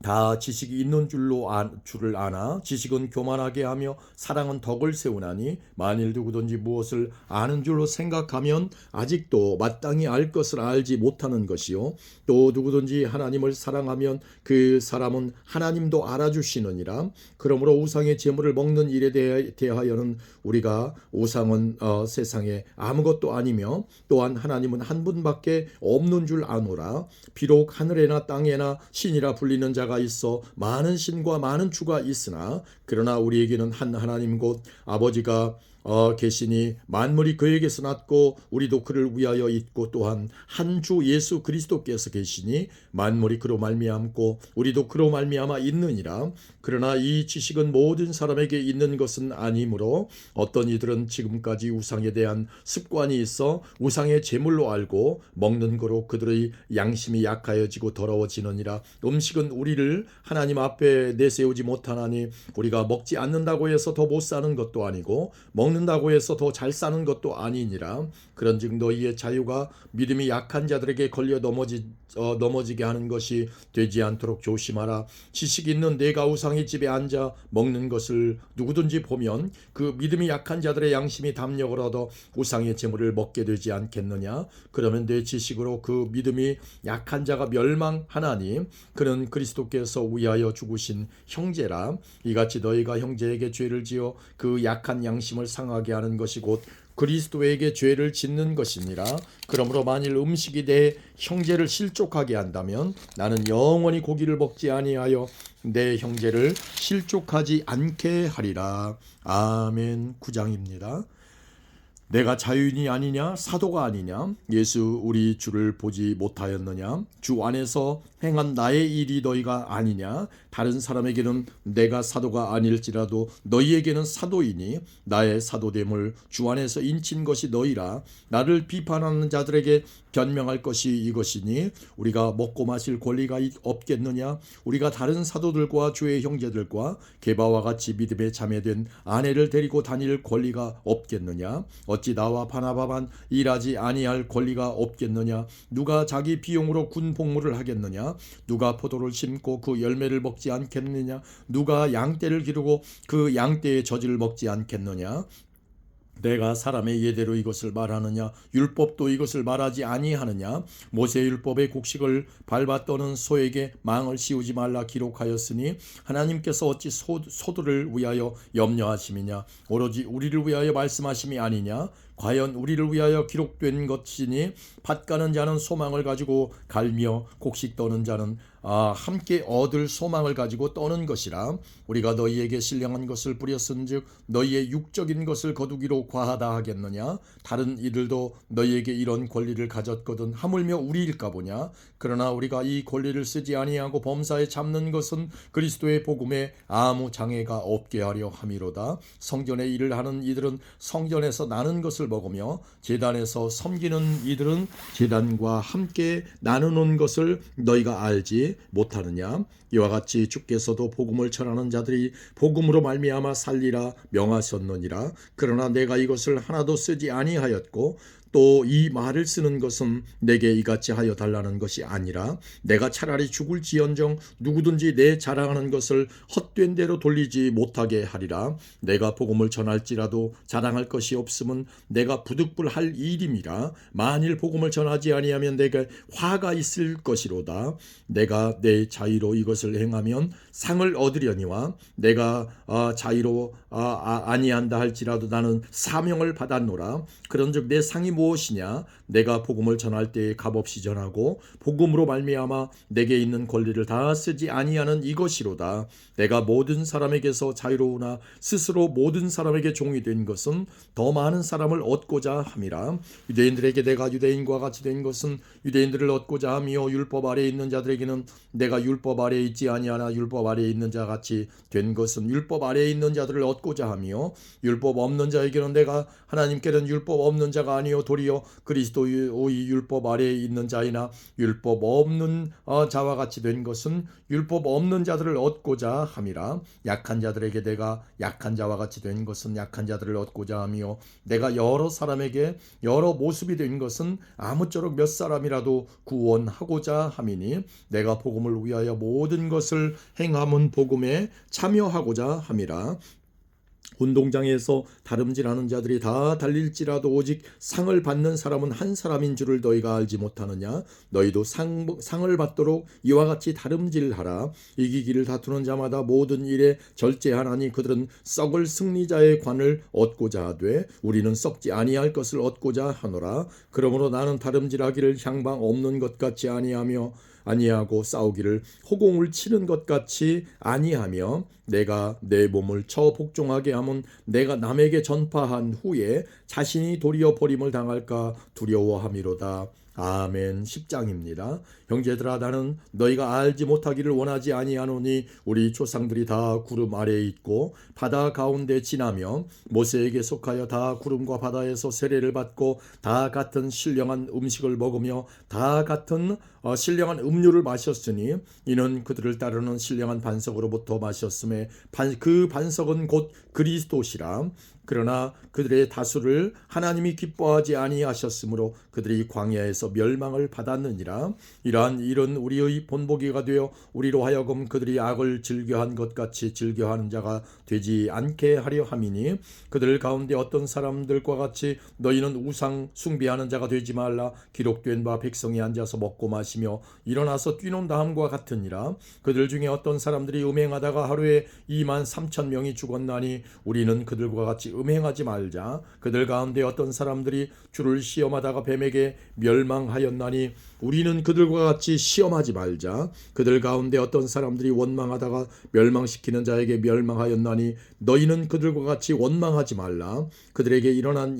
다 지식이 있는 줄을 아나 지식은 교만하게 하며 사랑은 덕을 세우나니 만일 누구든지 무엇을 아는 줄로 생각하면 아직도 마땅히 알 것을 알지 못하는 것이요 또 누구든지 하나님을 사랑하면 그 사람은 하나님도 알아주시느니라. 그러므로 우상의 제물을 먹는 일에 대하여는 우리가 우상은 세상에 아무것도 아니며 또한 하나님은 한 분밖에 없는 줄 아노라. 비록 하늘에나 땅에나 신이라 불리는 자가 있어 많은 신과 많은 주가 있으나 그러나 우리에게는 한 하나님 곧 아버지가 계시니 만물이 그에게서 났고 우리도 그를 위하여 있고 또한 한 주 예수 그리스도께서 계시니 만물이 그로 말미암고 우리도 그로 말미암아 있느니라. 그러나 이 지식은 모든 사람에게 있는 것은 아니므로 어떤 이들은 지금까지 우상에 대한 습관이 있어 우상의 제물로 알고 먹는 거로 그들의 양심이 약하여지고 더러워지느니라. 음식은 우리를 하나님 앞에 내세우지 못하나니 우리가 먹지 않는다고 해서 더 못 사는 것도 아니고 먹는다고 해서 더 잘 사는 것도 아니니라. 그런즉 너희의 자유가 믿음이 약한 자들에게 걸려 넘어지게 하는 것이 되지 않도록 조심하라. 지식 있는 내가 우상의 집에 앉아 먹는 것을 누구든지 보면 그 믿음이 약한 자들의 양심이 담력을 얻어 우상의 제물을 먹게 되지 않겠느냐. 그러면 내 지식으로 그 믿음이 약한 자가 멸망하나니 그는 그리스도께서 위하여 죽으신 형제라. 이같이 너희가 형제에게 죄를 지어 그 약한 양심을 상하게 하는 것이 곧 그리스도에게 죄를 짓는 것이니라. 그러므로 만일 음식이 내 형제를 실족하게 한다면 나는 영원히 고기를 먹지 아니하여 내 형제를 실족하지 않게 하리라. 아멘. 9장입니다. 내가 자유인이 아니냐 사도가 아니냐 예수 우리 주를 보지 못하였느냐 주 안에서 행한 나의 일이 너희가 아니냐 다른 사람에게는 내가 사도가 아닐지라도 너희에게는 사도이니 나의 사도됨을 주 안에서 인친 것이 너희라 나를 비판하는 자들에게 변명할 것이 이것이니 우리가 먹고 마실 권리가 없겠느냐 우리가 다른 사도들과 주의 형제들과 게바와 같이 믿음에 자매된 아내를 데리고 다닐 권리가 없겠느냐 어찌 나와 바나바만 일하지 아니할 권리가 없겠느냐 누가 자기 비용으로 군 복무를 하겠느냐 누가 포도를 심고 그 열매를 먹지 않겠느냐 누가 양떼를 기르고 그 양떼의 젖을 먹지 않겠느냐 내가 사람의 예대로 이것을 말하느냐 율법도 이것을 말하지 아니하느냐 모세 율법의 곡식을 밟아 떠는 소에게 망을 씌우지 말라 기록하였으니 하나님께서 어찌 소들을 위하여 염려하심이냐 오로지 우리를 위하여 말씀하심이 아니냐 과연 우리를 위하여 기록된 것이니 밭 가는 자는 소망을 가지고 갈며 곡식 떠는 자는 함께 얻을 소망을 가지고 떠는 것이라 우리가 너희에게 신령한 것을 뿌렸은즉 너희의 육적인 것을 거두기로 과하다 하겠느냐 다른 이들도 너희에게 이런 권리를 가졌거든 하물며 우리일까 보냐 그러나 우리가 이 권리를 쓰지 아니하고 범사에 잡는 것은 그리스도의 복음에 아무 장애가 없게 하려 함이로다 성전의 일을 하는 이들은 성전에서 나는 것을 먹으며 제단에서 섬기는 이들은 제단과 함께 나누는 것을 너희가 알지 못하느냐 이와 같이 주께서도 복음을 전하는 자들이 복음으로 말미암아 살리라 명하셨느니라 그러나 내가 이것을 하나도 쓰지 아니하였고 또 이 말을 쓰는 것은 내게 이같이 하여 달라는 것이 아니라 내가 차라리 죽을지언정 누구든지 내 자랑하는 것을 헛된 대로 돌리지 못하게 하리라 내가 복음을 전할지라도 자랑할 것이 없음은 내가 부득불할 일임이라 만일 복음을 전하지 아니하면 내게 화가 있을 것이로다 내가 내 자의로 이것을 행하면 상을 얻으려니와 내가 자의로 아니한다 할지라도 나는 사명을 받았노라 그런즉 내 상이 무엇이냐 내가 복음을 전할 때에 값없이 전하고 복음으로 말미암아 내게 있는 권리를 다 쓰지 아니하는 이것이로다 내가 모든 사람에게서 자유로우나 스스로 모든 사람에게 종이 된 것은 더 많은 사람을 얻고자 함이라 유대인들에게 내가 유대인과 같이 된 것은 유대인들을 얻고자 하며 율법 아래에 있는 자들에게는 내가 율법 아래에 있지 아니하나 율법 아래에 있는 자 같이 된 것은 율법 아래에 있는 자들을 얻고자 하며 율법 없는 자에게는 내가 하나님께는 율법 없는 자가 아니요 도리어 그리스도의 율법 아래에 있는 자이나 율법 없는 자와 같이 된 것은 율법 없는 자들을 얻고자 함이라 약한 자들에게 내가 약한 자와 같이 된 것은 약한 자들을 얻고자 하며 내가 여러 사람에게 여러 모습이 된 것은 아무쪼록 몇 사람이라도 구원하고자 함이니 내가 복음을 위하여 모든 것을 행함은 복음에 참여하고자 함이라 운동장에서 다름질하는 자들이 다 달릴지라도 오직 상을 받는 사람은 한 사람인 줄을 너희가 알지 못하느냐 너희도 상을 받도록 이와 같이 다름질하라 이기기를 다투는 자마다 모든 일에 절제하나니 그들은 썩을 승리자의 관을 얻고자 하되 우리는 썩지 아니할 것을 얻고자 하노라 그러므로 나는 다름질하기를 향방 없는 것 같이 아니하고 싸우기를 호공을 치는 것 같이 아니하며 내가 내 몸을 처 복종하게 하면 내가 남에게 전파한 후에 자신이 도리어 버림을 당할까 두려워함이로다. 아멘. 10장입니다. 형제들아 나는 너희가 알지 못하기를 원하지 아니하노니 우리 조상들이 다 구름 아래에 있고 바다 가운데 지나며 모세에게 속하여 다 구름과 바다에서 세례를 받고 다 같은 신령한 음식을 먹으며 다 같은 신령한 음료를 마셨으니 이는 그들을 따르는 신령한 반석으로부터 마셨음에 그 반석은 곧 그리스도시라. 그러나 그들의 다수를 하나님이 기뻐하지 아니하셨으므로 그들이 광야에서 멸망을 받았느니라. 이러한 일은 우리의 본보기가 되어 우리로 하여금 그들이 악을 즐겨한 것 같이 즐겨하는 자가 되지 않게 하려 함이니 그들 가운데 어떤 사람들과 같이 너희는 우상 숭배하는 자가 되지 말라. 기록된 바 백성이 앉아서 먹고 마시며 일어나서 뛰논다 함과 같으니라. 그들 중에 어떤 사람들이 음행하다가 하루에 23,000명이 죽었나니 우리는 그들과 같이 음행하지 말자. 그들 가운데 어떤 사람들이 주를 시험하다가 뱀에게 멸망하였나니 우리는 그들과 같이 시험하지 말자. 그들 가운데 어떤 사람들이 원망하다가 멸망시키는 자에게 멸망하였나니 너희는 그들과 같이 원망하지 말라. 그들에게 일어난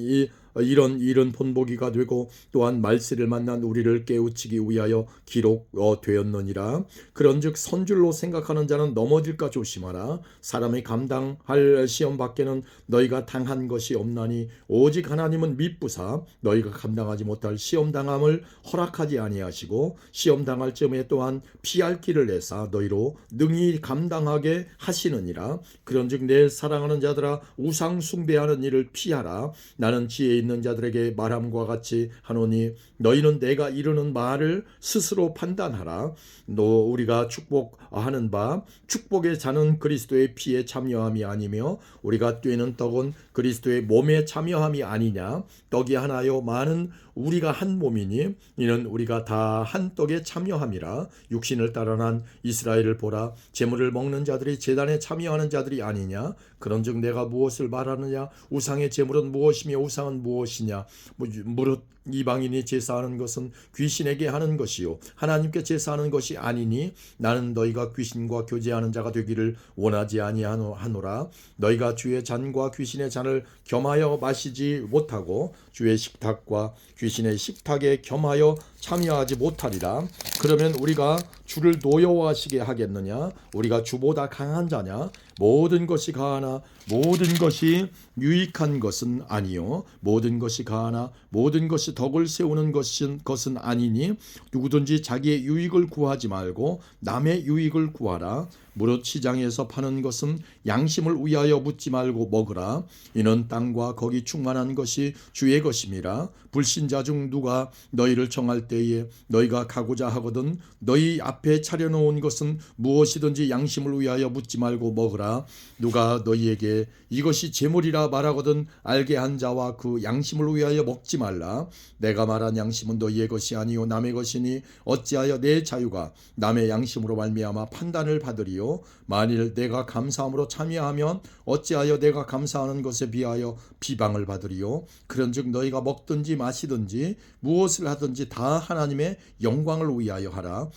이런 본보기가 되고 또한 말세를 만난 우리를 깨우치기 위하여 기록되었느니라. 그런즉 선줄로 생각하는 자는 넘어질까 조심하라. 사람이 감당할 시험 밖에는 너희가 당한 것이 없나니 오직 하나님은 미쁘사 너희가 감당하지 못할 시험 당함을 허락하지 아니하시고 시험 당할 쯤에 또한 피할 길을 내사 너희로 능히 감당하게 하시느니라. 그런즉 내 사랑하는 자들아 우상 숭배하는 일을 피하라. 나는 지혜 있는 자들에게 말함과 같이 하노니 너희는 내가 이르는 말을 스스로 판단하라. 우리가 축복하는 바 축복의 잔은 그리스도의 피에 참여함이 아니며 우리가 꿰는 떡은 그리스도의 몸에 참여함이 아니냐. 떡이 하나요 많은 우리가 한 몸이니 이는 우리가 다 한 떡에 참여함이라. 육신을 따라 난 이스라엘을 보라. 제물을 먹는 자들이 제단에 참여하는 자들이 아니냐. 그런즉 내가 무엇을 말하느냐. 우상의 제물은 무엇이며 우상은 무엇이냐. 무릇 이방인이 제사하는 것은 귀신에게 하는 것이요 하나님께 제사하는 것이 아니니 나는 너희가 귀신과 교제하는 자가 되기를 원하지 아니하노라. 너희가 주의 잔과 귀신의 잔을 겸하여 마시지 못하고 주의 식탁과 귀신의 식탁에 겸하여 참여하지 못하리라. 그러면 우리가 주를 노여워하시게 하겠느냐. 우리가 주보다 강한 자냐. 모든 것이 가하나 모든 것이 유익한 것은 아니요 모든 것이 가하나 모든 것이 덕을 세우는 것은 아니니 누구든지 자기의 유익을 구하지 말고 남의 유익을 구하라. 무릇 시장에서 파는 것은 양심을 위하여 묻지 말고 먹으라. 이는 땅과 거기 충만한 것이 주의 것임이라. 불신자 중 누가 너희를 정할 때에 너희가 가고자 하거든 너희 앞에 차려놓은 것은 무엇이든지 양심을 위하여 묻지 말고 먹으라. 누가 너희에게 이것이 제물이라 말하거든 알게 한 자와 그 양심을 위하여 먹지 말라. 내가 말한 양심은 너희의 것이 아니요 남의 것이니 어찌하여 내 자유가 남의 양심으로 말미암아 판단을 받으리요. 만일 내가 감사함으로 참여하면 어찌하여 내가 감사하는 것에 비하여 비방을 받으리요. 그런즉 너희가 먹든지 마시든지 무엇을 하든지 다 하나님의 영광을 위하여 하라.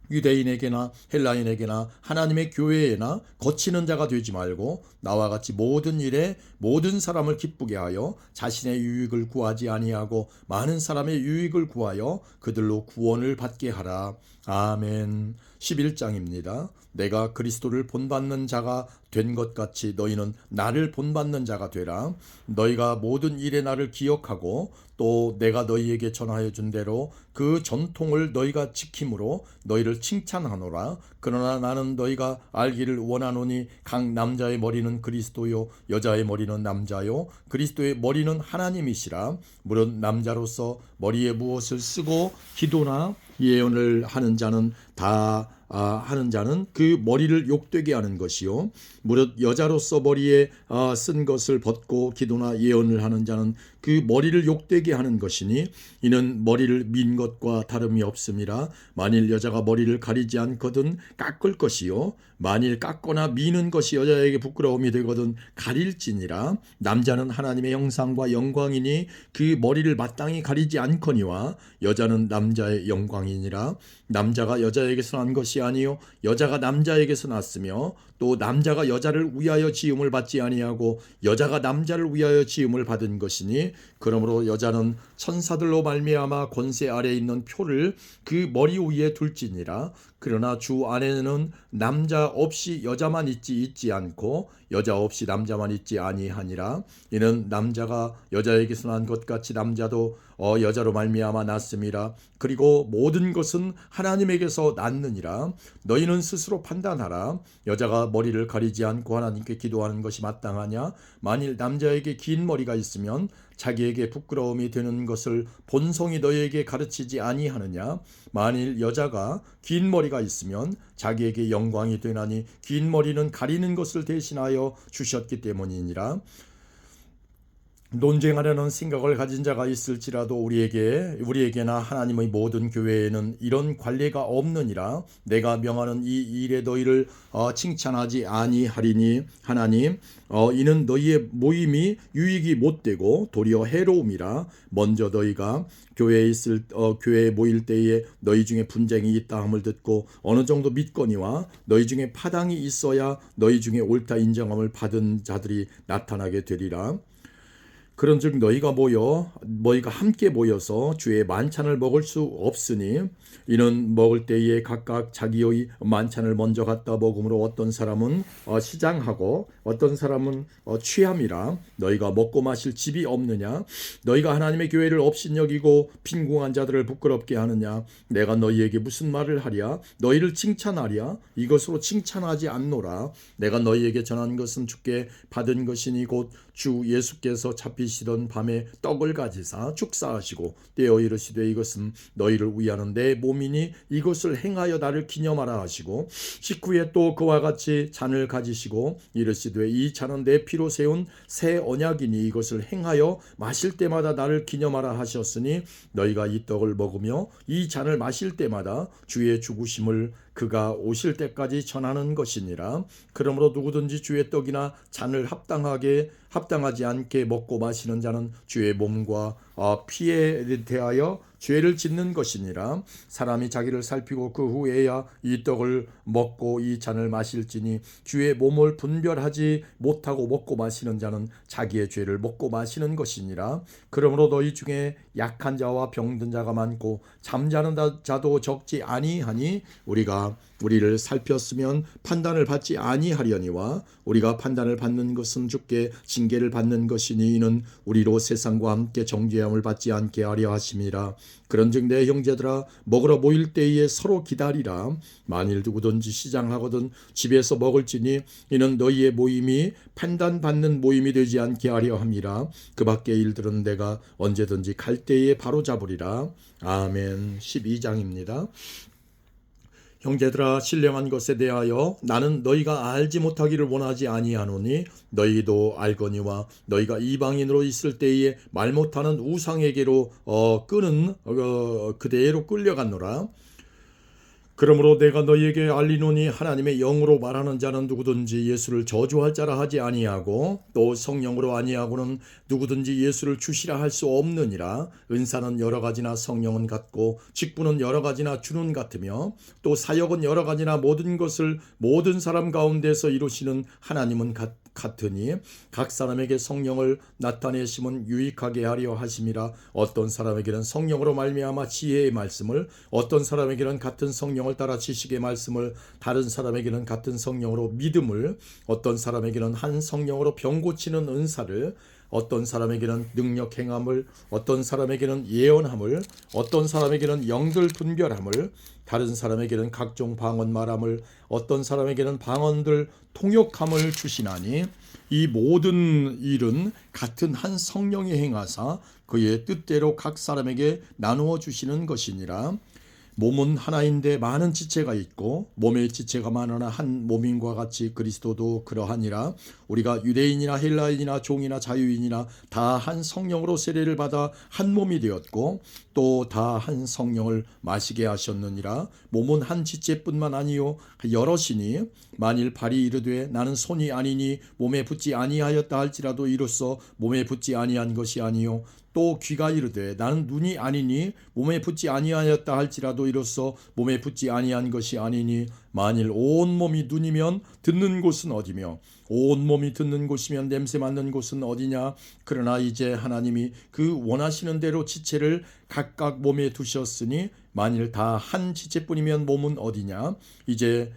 유대인에게나 헬라인에게나 하나님의 교회에나 거치는 자가 되지 말고 나와 같이 모든 일에 모든 사람을 기쁘게 하여 자신의 유익을 구하지 아니하고 많은 사람의 유익을 구하여 그들로 구원을 받게 하라. 아멘. 11장입니다. 내가 그리스도를 본받는 자가 된 것 같이 너희는 나를 본받는 자가 되라. 너희가 모든 일에 나를 기억하고 또 내가 너희에게 전하여 준 대로 그 전통을 너희가 지킴으로 너희를 칭찬하노라. 그러나 나는 너희가 알기를 원하노니 각 남자의 머리는 그리스도요 여자의 머리는 남자요 그리스도의 머리는 하나님이시라. 물론 남자로서 머리에 무엇을 쓰고 기도나 예언을 하는 자는 그 머리를 욕되게 하는 것이요 무릇 여자로서 머리에 쓴 것을 벗고 기도나 예언을 하는 자는 그 머리를 욕되게 하는 것이니 이는 머리를 민 것과 다름이 없음이라. 만일 여자가 머리를 가리지 않거든 깎을 것이요 만일 깎거나 미는 것이 여자에게 부끄러움이 되거든 가릴지니라. 남자는 하나님의 형상과 영광이니 그 머리를 마땅히 가리지 않거니와 여자는 남자의 영광이니라. 남자가 여자에게서 난 것이 아니요 여자가 남자에게서 났으며 또 남자가 여자를 위하여 지음을 받지 아니하고 여자가 남자를 위하여 지음을 받은 것이니 그러므로 여자는 천사들로 말미암아 권세 아래에 있는 표를 그 머리 위에 둘지니라. 그러나 주 안에는 남자 없이 여자만 있지 않고 여자 없이 남자만 있지 아니하니라. 이는 남자가 여자에게서 난 것 같이 남자도 여자로 말미암아 났음이라. 그리고 모든 것은 하나님에게서 났느니라. 너희는 스스로 판단하라. 여자가 머리를 가리지 않고 하나님께 기도하는 것이 마땅하냐. 만일 남자에게 긴 머리가 있으면 자기에게 부끄러움이 되는 것을 본성이 너희에게 가르치지 아니하느냐. 만일 여자가 긴 머리가 있으면 자기에게 영광이 되나니 긴 머리는 가리는 것을 대신하여 주셨기 때문이니라. 논쟁하려는 생각을 가진 자가 있을지라도 우리에게나 하나님의 모든 교회에는 이런 관례가 없느니라. 내가 명하는 이 일에 너희를 칭찬하지 아니하리니 하나님 이는 너희의 모임이 유익이 못되고 도리어 해로움이라. 먼저 너희가 교회에 모일 때에 너희 중에 분쟁이 있다 함을 듣고 어느 정도 믿거니와 너희 중에 파당이 있어야 너희 중에 옳다 인정함을 받은 자들이 나타나게 되리라. 그런즉 너희가 함께 모여서 주의 만찬을 먹을 수 없으니 이는 먹을 때에 각각 자기의 만찬을 먼저 갖다 먹음으로 어떤 사람은 시장하고 어떤 사람은 취함이라. 너희가 먹고 마실 집이 없느냐? 너희가 하나님의 교회를 업신여기고 빈궁한 자들을 부끄럽게 하느냐? 내가 너희에게 무슨 말을 하랴? 너희를 칭찬하랴? 이것으로 칭찬하지 않노라. 내가 너희에게 전한 것은 주께 받은 것이니 곧 주 예수께서 잡히시던 밤에 떡을 가지사 축사하시고 떼어 이르시되 이것은 너희를 위하는 내 몸이니 이것을 행하여 나를 기념하라 하시고 식후에 또 그와 같이 잔을 가지시고 이르시되 이 잔은 내 피로 세운 새 언약이니 이것을 행하여 마실 때마다 나를 기념하라 하셨으니 너희가 이 떡을 먹으며 이 잔을 마실 때마다 주의 죽으심을 그가 오실 때까지 전하는 것이니라. 그러므로 누구든지 주의 떡이나 잔을 합당하지 않게 먹고 마시는 자는 주의 몸과 피에 대하여 죄를 짓는 것이니라. 사람이 자기를 살피고 그 후에야 이 떡을 먹고 이 잔을 마실지니 주의 몸을 분별하지 못하고 먹고 마시는 자는 자기의 죄를 먹고 마시는 것이니라. 그러므로 너희 중에 약한 자와 병든 자가 많고 잠자는 자도 적지 아니하니 우리가 우리를 살폈으면 판단을 받지 아니하려니와 우리가 판단을 받는 것은 주께 징계를 받는 것이니 이는 우리로 세상과 함께 정죄함을 받지 않게 하려 하심이라. 그런즉 내 형제들아 먹으러 모일 때에 서로 기다리라. 만일 누구든지 시장하거든 집에서 먹을지니 이는 너희의 모임이 판단받는 모임이 되지 않게 하려 함이라. 그 밖의 일들은 내가 언제든지 갈 때에 바로잡으리라. 아멘. 12장입니다. 형제들아 신령한 것에 대하여 나는 너희가 알지 못하기를 원하지 아니하노니 너희도 알거니와 너희가 이방인으로 있을 때에 말 못하는 우상에게로 그대로 끌려갔노라. 그러므로 내가 너희에게 알리노니 하나님의 영으로 말하는 자는 누구든지 예수를 저주할 자라 하지 아니하고 또 성령으로 아니하고는 누구든지 예수를 주시라 할 수 없느니라. 은사는 여러 가지나 성령은 같고 직분은 여러 가지나 주는 같으며 또 사역은 여러 가지나 모든 것을 모든 사람 가운데서 이루시는 하나님은 같으니 각 사람에게 성령을 나타내심은 유익하게 하려 하심이라. 어떤 사람에게는 성령으로 말미암아 지혜의 말씀을, 어떤 사람에게는 같은 성령을 따라 지식의 말씀을, 다른 사람에게는 같은 성령으로 믿음을, 어떤 사람에게는 한 성령으로 병 고치는 은사를, 어떤 사람에게는 능력 행함을, 어떤 사람에게는 예언함을, 어떤 사람에게는 영들 분별함을, 다른 사람에게는 각종 방언 말함을, 어떤 사람에게는 방언들 통역함을 주시나니 이 모든 일은 같은 한 성령이 행하사 그의 뜻대로 각 사람에게 나누어 주시는 것이니라. 몸은 하나인데 많은 지체가 있고 몸의 지체가 많으나 한 몸인과 같이 그리스도도 그러하니라. 우리가 유대인이나 헬라인이나 종이나 자유인이나 다 한 성령으로 세례를 받아 한 몸이 되었고 또 다 한 성령을 마시게 하셨느니라. 몸은 한 지체뿐만 아니요 여럿이니 만일 발이 이르되 나는 손이 아니니 몸에 붙지 아니하였다 할지라도 이로써 몸에 붙지 아니한 것이 아니요 또 귀가 이르되 나는 눈이 아니니 몸에 붙지 아니하였다 할지라도 이로써 몸에 붙지 아니한 것이 아니니 만일 온 몸이 눈이면 듣는 곳은 어디며 온 몸이 듣는 곳이면 냄새 맡는 곳은 어디냐. 그러나 이제 하나님이 그 원하시는 대로 지체를 각각 몸에 두셨으니 만일 다 한 지체뿐이면 몸은 어디냐. 이제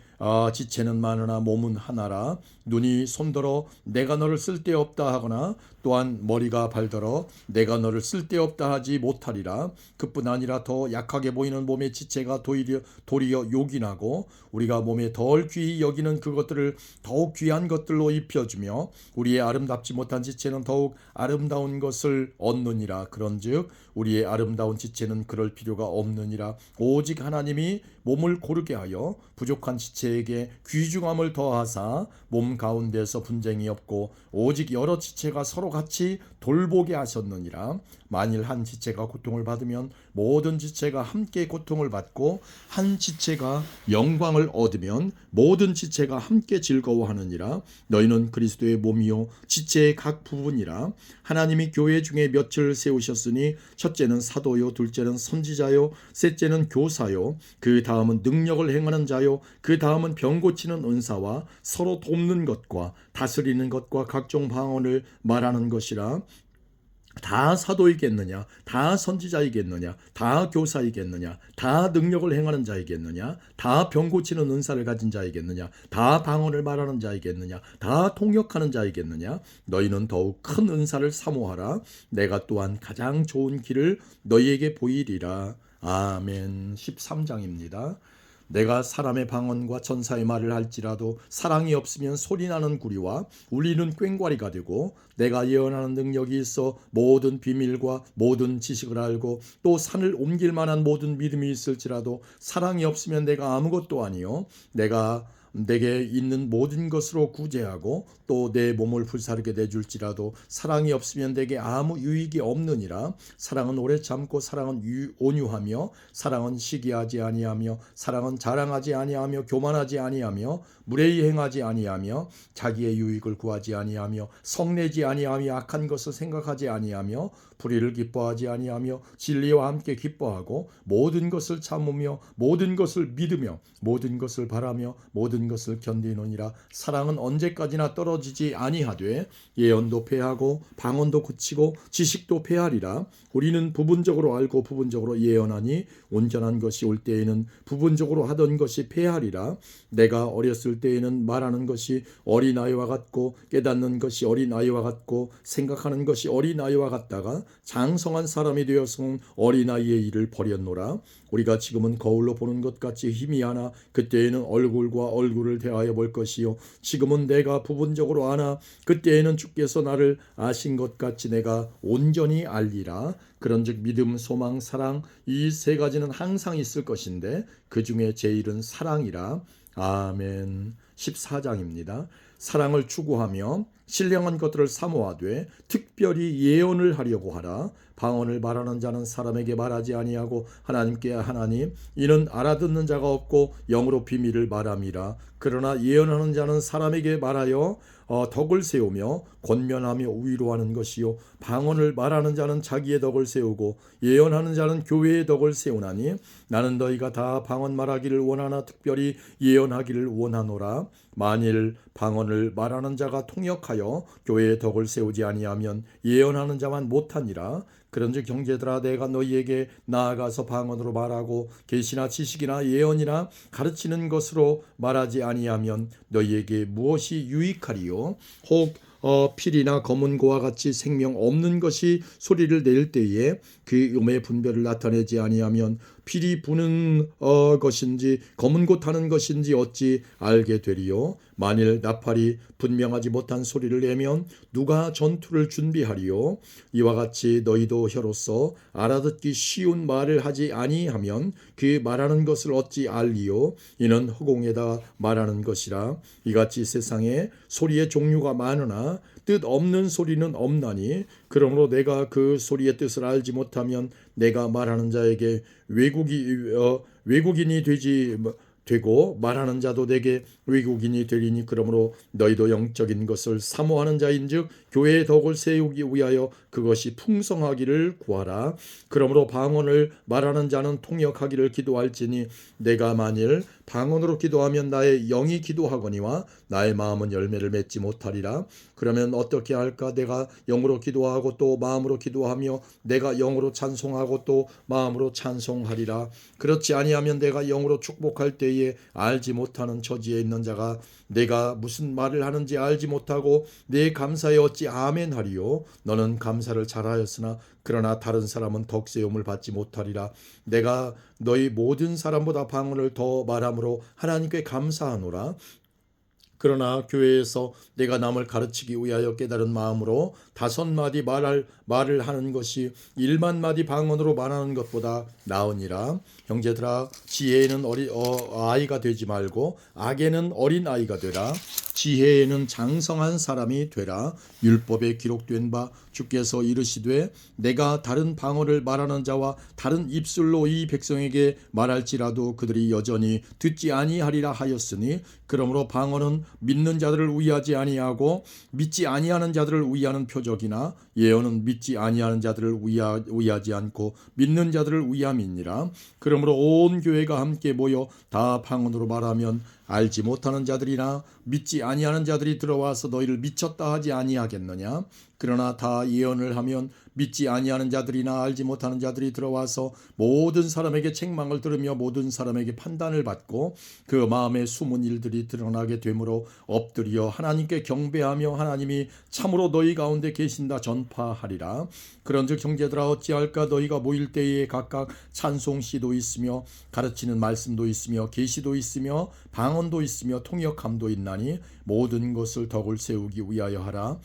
지체는 많으나 몸은 하나라. 눈이 손더러 내가 너를 쓸데없다 하거나 또한 머리가 발더러 내가 너를 쓸데없다 하지 못하리라. 그뿐 아니라 더 약하게 보이는 몸의 지체가 도리어 요긴하고 우리가 몸에 덜 귀히 여기는 그것들을 더욱 귀한 것들로 입혀주며 우리의 아름답지 못한 지체는 더욱 아름다운 것을 얻느니라. 그런즉 우리의 아름다운 지체는 그럴 필요가 없느니라. 오직 하나님이 몸을 고르게 하여 부족한 지체에게 귀중함을 더하사 몸 가운데서 분쟁이 없고 오직 여러 지체가 서로 같이 돌보게 하셨느니라. 만일 한 지체가 고통을 받으면 모든 지체가 함께 고통을 받고 한 지체가 영광을 얻으면 모든 지체가 함께 즐거워하느니라. 너희는 그리스도의 몸이요 지체의 각 부분이라. 하나님이 교회 중에 몇을 세우셨으니 첫째는 사도요 둘째는 선지자요 셋째는 교사요 그 다음은 능력을 행하는 자요 그 다음은 병 고치는 은사와 서로 돕는 것과 다스리는 것과 각종 방언을 말하는 것이라. 다 사도이겠느냐? 다 선지자이겠느냐? 다 교사이겠느냐? 다 능력을 행하는 자이겠느냐? 다 병 고치는 은사를 가진 자이겠느냐? 다 방언을 말하는 자이겠느냐? 다 통역하는 자이겠느냐? 너희는 더욱 큰 은사를 사모하라. 내가 또한 가장 좋은 길을 너희에게 보이리라. 아멘. 13장입니다. 내가 사람의 방언과 천사의 말을 할지라도 사랑이 없으면 소리나는 구리와 울리는 꽹과리가 되고, 내가 예언하는 능력이 있어 모든 비밀과 모든 지식을 알고 또 산을 옮길 만한 모든 믿음이 있을지라도 사랑이 없으면 내가 아무것도 아니요 내게 있는 모든 것으로 구제하고 또 내 몸을 불사르게 내줄지라도 사랑이 없으면 내게 아무 유익이 없느니라. 사랑은 오래 참고 사랑은 온유하며 사랑은 시기하지 아니하며 사랑은 자랑하지 아니하며 교만하지 아니하며 무례히 행하지 아니하며 자기의 유익을 구하지 아니하며 성내지 아니하며 악한 것을 생각하지 아니하며 불의를 기뻐하지 아니하며 진리와 함께 기뻐하고 모든 것을 참으며 모든 것을 믿으며 모든 것을 바라며 모든 것을 견디느니라. 사랑은 언제까지나 떨어지지 아니하되 예언도 패하고 방언도 그치고 지식도 패하리라. 우리는 부분적으로 알고 부분적으로 예언하니 온전한 것이 올 때에는 부분적으로 하던 것이 패하리라. 내가 어렸을 때에는 말하는 것이 어린아이와 같고 깨닫는 것이 어린아이와 같고 생각하는 것이 어린아이와 같다가 장성한 사람이 되어서는 어린아이의 일을 버렸노라. 우리가 지금은 거울로 보는 것 같이 희미하나 그때에는 얼굴과 얼굴을 대하여 볼 것이요 지금은 내가 부분적으로 아나 그때에는 주께서 나를 아신 것 같이 내가 온전히 알리라. 그런즉 믿음, 소망, 사랑 이 세 가지는 항상 있을 것인데 그 중에 제일은 사랑이라. 아멘. 14장입니다. 사랑을 추구하며 신령한 것들을 사모하되 특별히 예언을 하려고 하라. 방언을 말하는 자는 사람에게 말하지 아니하고 하나님께 하나님, 이는 알아듣는 자가 없고 영으로 비밀을 말함이라. 그러나 예언하는 자는 사람에게 말하여 덕을 세우며 권면하며 위로하는 것이요 방언을 말하는 자는 자기의 덕을 세우고 예언하는 자는 교회의 덕을 세우나니 나는 너희가 다 방언 말하기를 원하나 특별히 예언하기를 원하노라. 만일 방언을 말하는 자가 통역하여 교회의 덕을 세우지 아니하면 예언하는 자만 못하니라. 그런즉 형제들아, 내가 너희에게 나아가서 방언으로 말하고 계시나 지식이나 예언이나 가르치는 것으로 말하지 아니하면 너희에게 무엇이 유익하리요? 혹 필이나 검은 고와 같이 생명 없는 것이 소리를 낼 때에 그 음의 분별을 나타내지 아니하면 필이 부는 것인지 검은 고 타는 것인지 어찌 알게 되리요? 만일 나팔이 분명하지 못한 소리를 내면 누가 전투를 준비하리요? 이와 같이 너희도 혀로서 알아듣기 쉬운 말을 하지 아니하면 그 말하는 것을 어찌 알리요? 이는 허공에다 말하는 것이라. 이같이 세상에 소리의 종류가 많으나 뜻 없는 소리는 없나니 그러므로 내가 그 소리의 뜻을 알지 못하면 내가 말하는 자에게 외국인이 되고 말하는 자도 내게 외국인이 되리니 그러므로 너희도 영적인 것을 사모하는 자인즉 교회의 덕을 세우기 위하여 그것이 풍성하기를 구하라. 그러므로 방언을 말하는 자는 통역하기를 기도할지니 내가 만일 방언으로 기도하면 나의 영이 기도하거니와 나의 마음은 열매를 맺지 못하리라. 그러면 어떻게 할까? 내가 영으로 기도하고 또 마음으로 기도하며 내가 영으로 찬송하고 또 마음으로 찬송하리라. 그렇지 아니하면 내가 영으로 축복할 때에 알지 못하는 처지에 있는 자가 내가 무슨 말을 하는지 알지 못하고 내 감사에 어찌 아멘 하리요? 너는 감사를 잘하였으나 그러나 다른 사람은 덕세움을 받지 못하리라. 내가 너희 모든 사람보다 방언을 더 말함으로 하나님께 감사하노라. 그러나 교회에서 내가 남을 가르치기 위하여 깨달은 마음으로 5마디 말을 하는 것이 1만마디 방언으로 말하는 것보다 나으니라. 형제들아, 지혜에는 아이가 되지 말고 악에는 어린 아이가 되라. 지혜에는 장성한 사람이 되라. 율법에 기록된 바 주께서 이르시되 내가 다른 방언을 말하는 자와 다른 입술로 이 백성에게 말할지라도 그들이 여전히 듣지 아니하리라 하였으니 그러므로 방언은 믿는 자들을 위하지 아니하고 믿지 아니하는 자들을 위하는 표적이나 예언은 믿지 아니하는 자들을 위하지 않고 믿는 자들을 위함이니라. 그러므로 온 교회가 함께 모여 다 방언으로 말하면 알지 못하는 자들이나 믿지 아니하는 자들이 들어와서 너희를 미쳤다 하지 아니하겠느냐? 그러나 다 예언을 하면 믿지 아니하는 자들이나 알지 못하는 자들이 들어와서 모든 사람에게 책망을 들으며 모든 사람에게 판단을 받고 그 마음에 숨은 일들이 드러나게 되므로 엎드려 하나님께 경배하며 하나님이 참으로 너희 가운데 계신다 전파하리라. 그런즉 형제들아 어찌할까? 너희가 모일 때에 각각 찬송시도 있으며 가르치는 말씀도 있으며 계시도 있으며 방언도 있으며 통역함도 있나니 모든 것을 덕을 세우기 위하여 하라.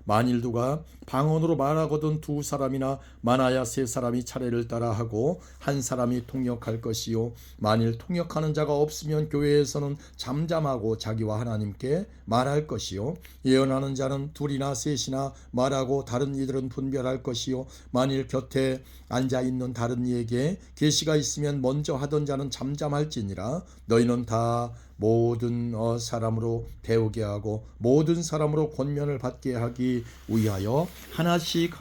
만일 누가 방언으로 말하거든 두 사람이나 많아야 세 사람이 차례를 따라 하고 한 사람이 통역할 것이요 만일 통역하는 자가 없으면 교회에서는 잠잠하고 자기와 하나님께 말할 것이요 예언하는 자는 둘이나 셋이나 말하고 다른 이들은 분별할 것이요 만일 곁에 앉아 있는 다른 이에게 계시가 있으면 먼저 하던 자는 잠잠할지니라. 너희는 다 모든 사람으로 배우게 하고 모든 사람으로 권면을 받게 하기 위하여 하나씩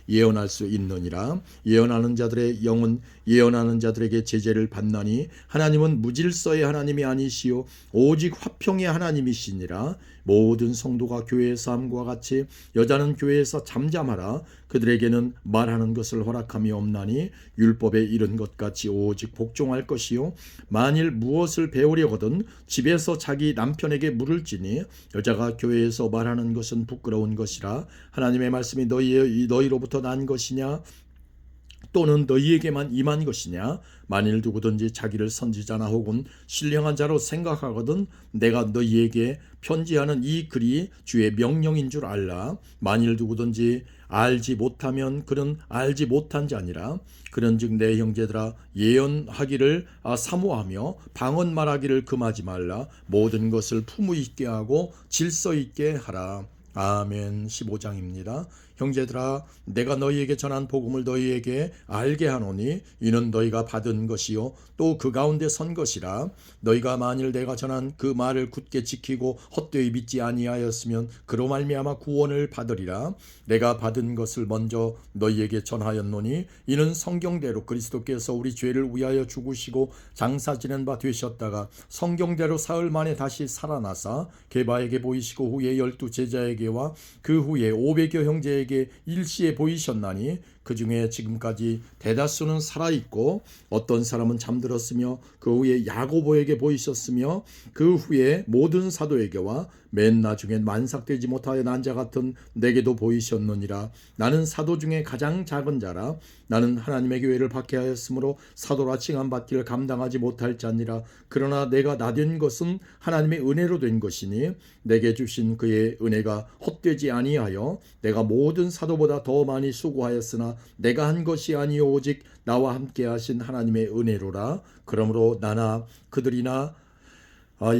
예언할 수 있느니라. 예언하는 자들의 영은 예언하는 자들에게 제재를 받나니 하나님은 무질서의 하나님이 아니시요 오직 화평의 하나님이시니라. 모든 성도가 교회의 삶과 같이 여자는 교회에서 잠잠하라. 그들에게는 말하는 것을 허락함이 없나니 율법에 이른 것 같이 오직 복종할 것이요 만일 무엇을 배우려거든 집에서 자기 남편에게 물을지니 여자가 교회에서 말하는 것은 부끄러운 것이라. 하나님의 말씀이 너희로부터 난 것이냐 또는 너희에게만 임한 것이냐? 만일 누구든지 자기를 선지자나 혹은 신령한 자로 생각하거든 내가 너희에게 편지하는 이 글이 주의 명령인 줄 알라. 만일 누구든지 알지 못하면 그는 알지 못한 자니라. 그런즉 내 형제들아 예언하기를 사모하며 방언 말하기를 금하지 말라. 모든 것을 품위 있게 하고 질서 있게 하라. 아멘. 15장입니다. 형제들아 내가 너희에게 전한 복음을 너희에게 알게 하노니 이는 너희가 받은 것이요 또 그 가운데 선 것이라. 너희가 만일 내가 전한 그 말을 굳게 지키고 헛되이 믿지 아니하였으면 그로 말미암아 구원을 받으리라. 내가 받은 것을 먼저 너희에게 전하였노니 이는 성경대로 그리스도께서 우리 죄를 위하여 죽으시고 장사 지낸 바 되셨다가 성경대로 사흘 만에 다시 살아나사 게바에게 보이시고 후에 12 제자에게와 그 후에 500여 형제에게 일시에 보이셨나니 그 중에 지금까지 대다수는 살아있고 어떤 사람은 잠들었으며 그 후에 야고보에게 보이셨으며 그 후에 모든 사도에게와 맨 나중엔 만삭되지 못하여 난 자 같은 내게도 보이셨느니라. 나는 사도 중에 가장 작은 자라. 나는 하나님의 교회를 박해하였으므로 사도라 칭함받기를 감당하지 못할 자니라. 그러나 내가 나된 것은 하나님의 은혜로 된 것이니 내게 주신 그의 은혜가 헛되지 아니하여 내가 모든 사도보다 더 많이 수고하였으나 내가 한 것이 아니요 오직 나와 함께 하신 하나님의 은혜로라. 그러므로 나나 그들이나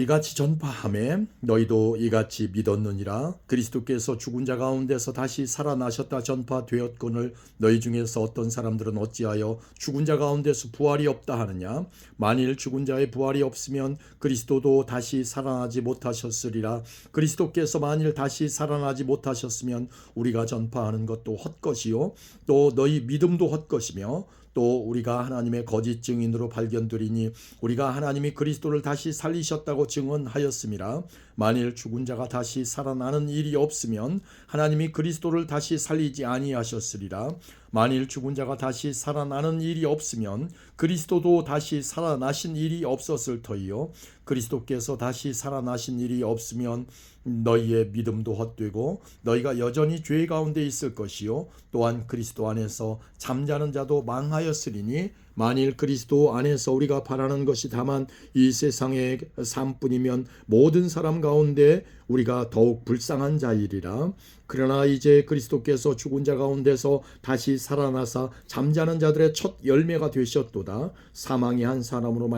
이같이 전파하매 너희도 이같이 믿었느니라. 그리스도께서 죽은 자 가운데서 다시 살아나셨다 전파되었거늘 너희 중에서 어떤 사람들은 어찌하여 죽은 자 가운데서 부활이 없다 하느냐? 만일 죽은 자의 부활이 없으면 그리스도도 다시 살아나지 못하셨으리라. 그리스도께서 만일 다시 살아나지 못하셨으면 우리가 전파하는 것도 헛것이요 또 너희 믿음도 헛것이며 또 우리가 하나님의 거짓 증인으로 발견되리니 우리가 하나님이 그리스도를 다시 살리셨다고 증언하였음이라. 만일 죽은 자가 다시 살아나는 일이 없으면 하나님이 그리스도를 다시 살리지 아니하셨으리라. 만일 죽은 자가 다시 살아나는 일이 없으면 그리스도도 다시 살아나신 일이 없었을 터이요 그리스도께서 다시 살아나신 일이 없으면 너희의 믿음도 헛되고 너희가 여전히 죄 가운데 있을 것이요 또한 그리스도 안에서 잠자는 자도 망하였으리니 만일 그리스도 안에서 우리가 바라는 것이 다만 이 세상의 삶뿐이면 모든 사람 가운데 우리가 더욱 불쌍한 자이리라. 그러나 이제 그리스도께서 죽은 자 가운데서 다시 살아나사 잠자는 자들의 첫 열매가 되셨도다. 사망이 한 사람으로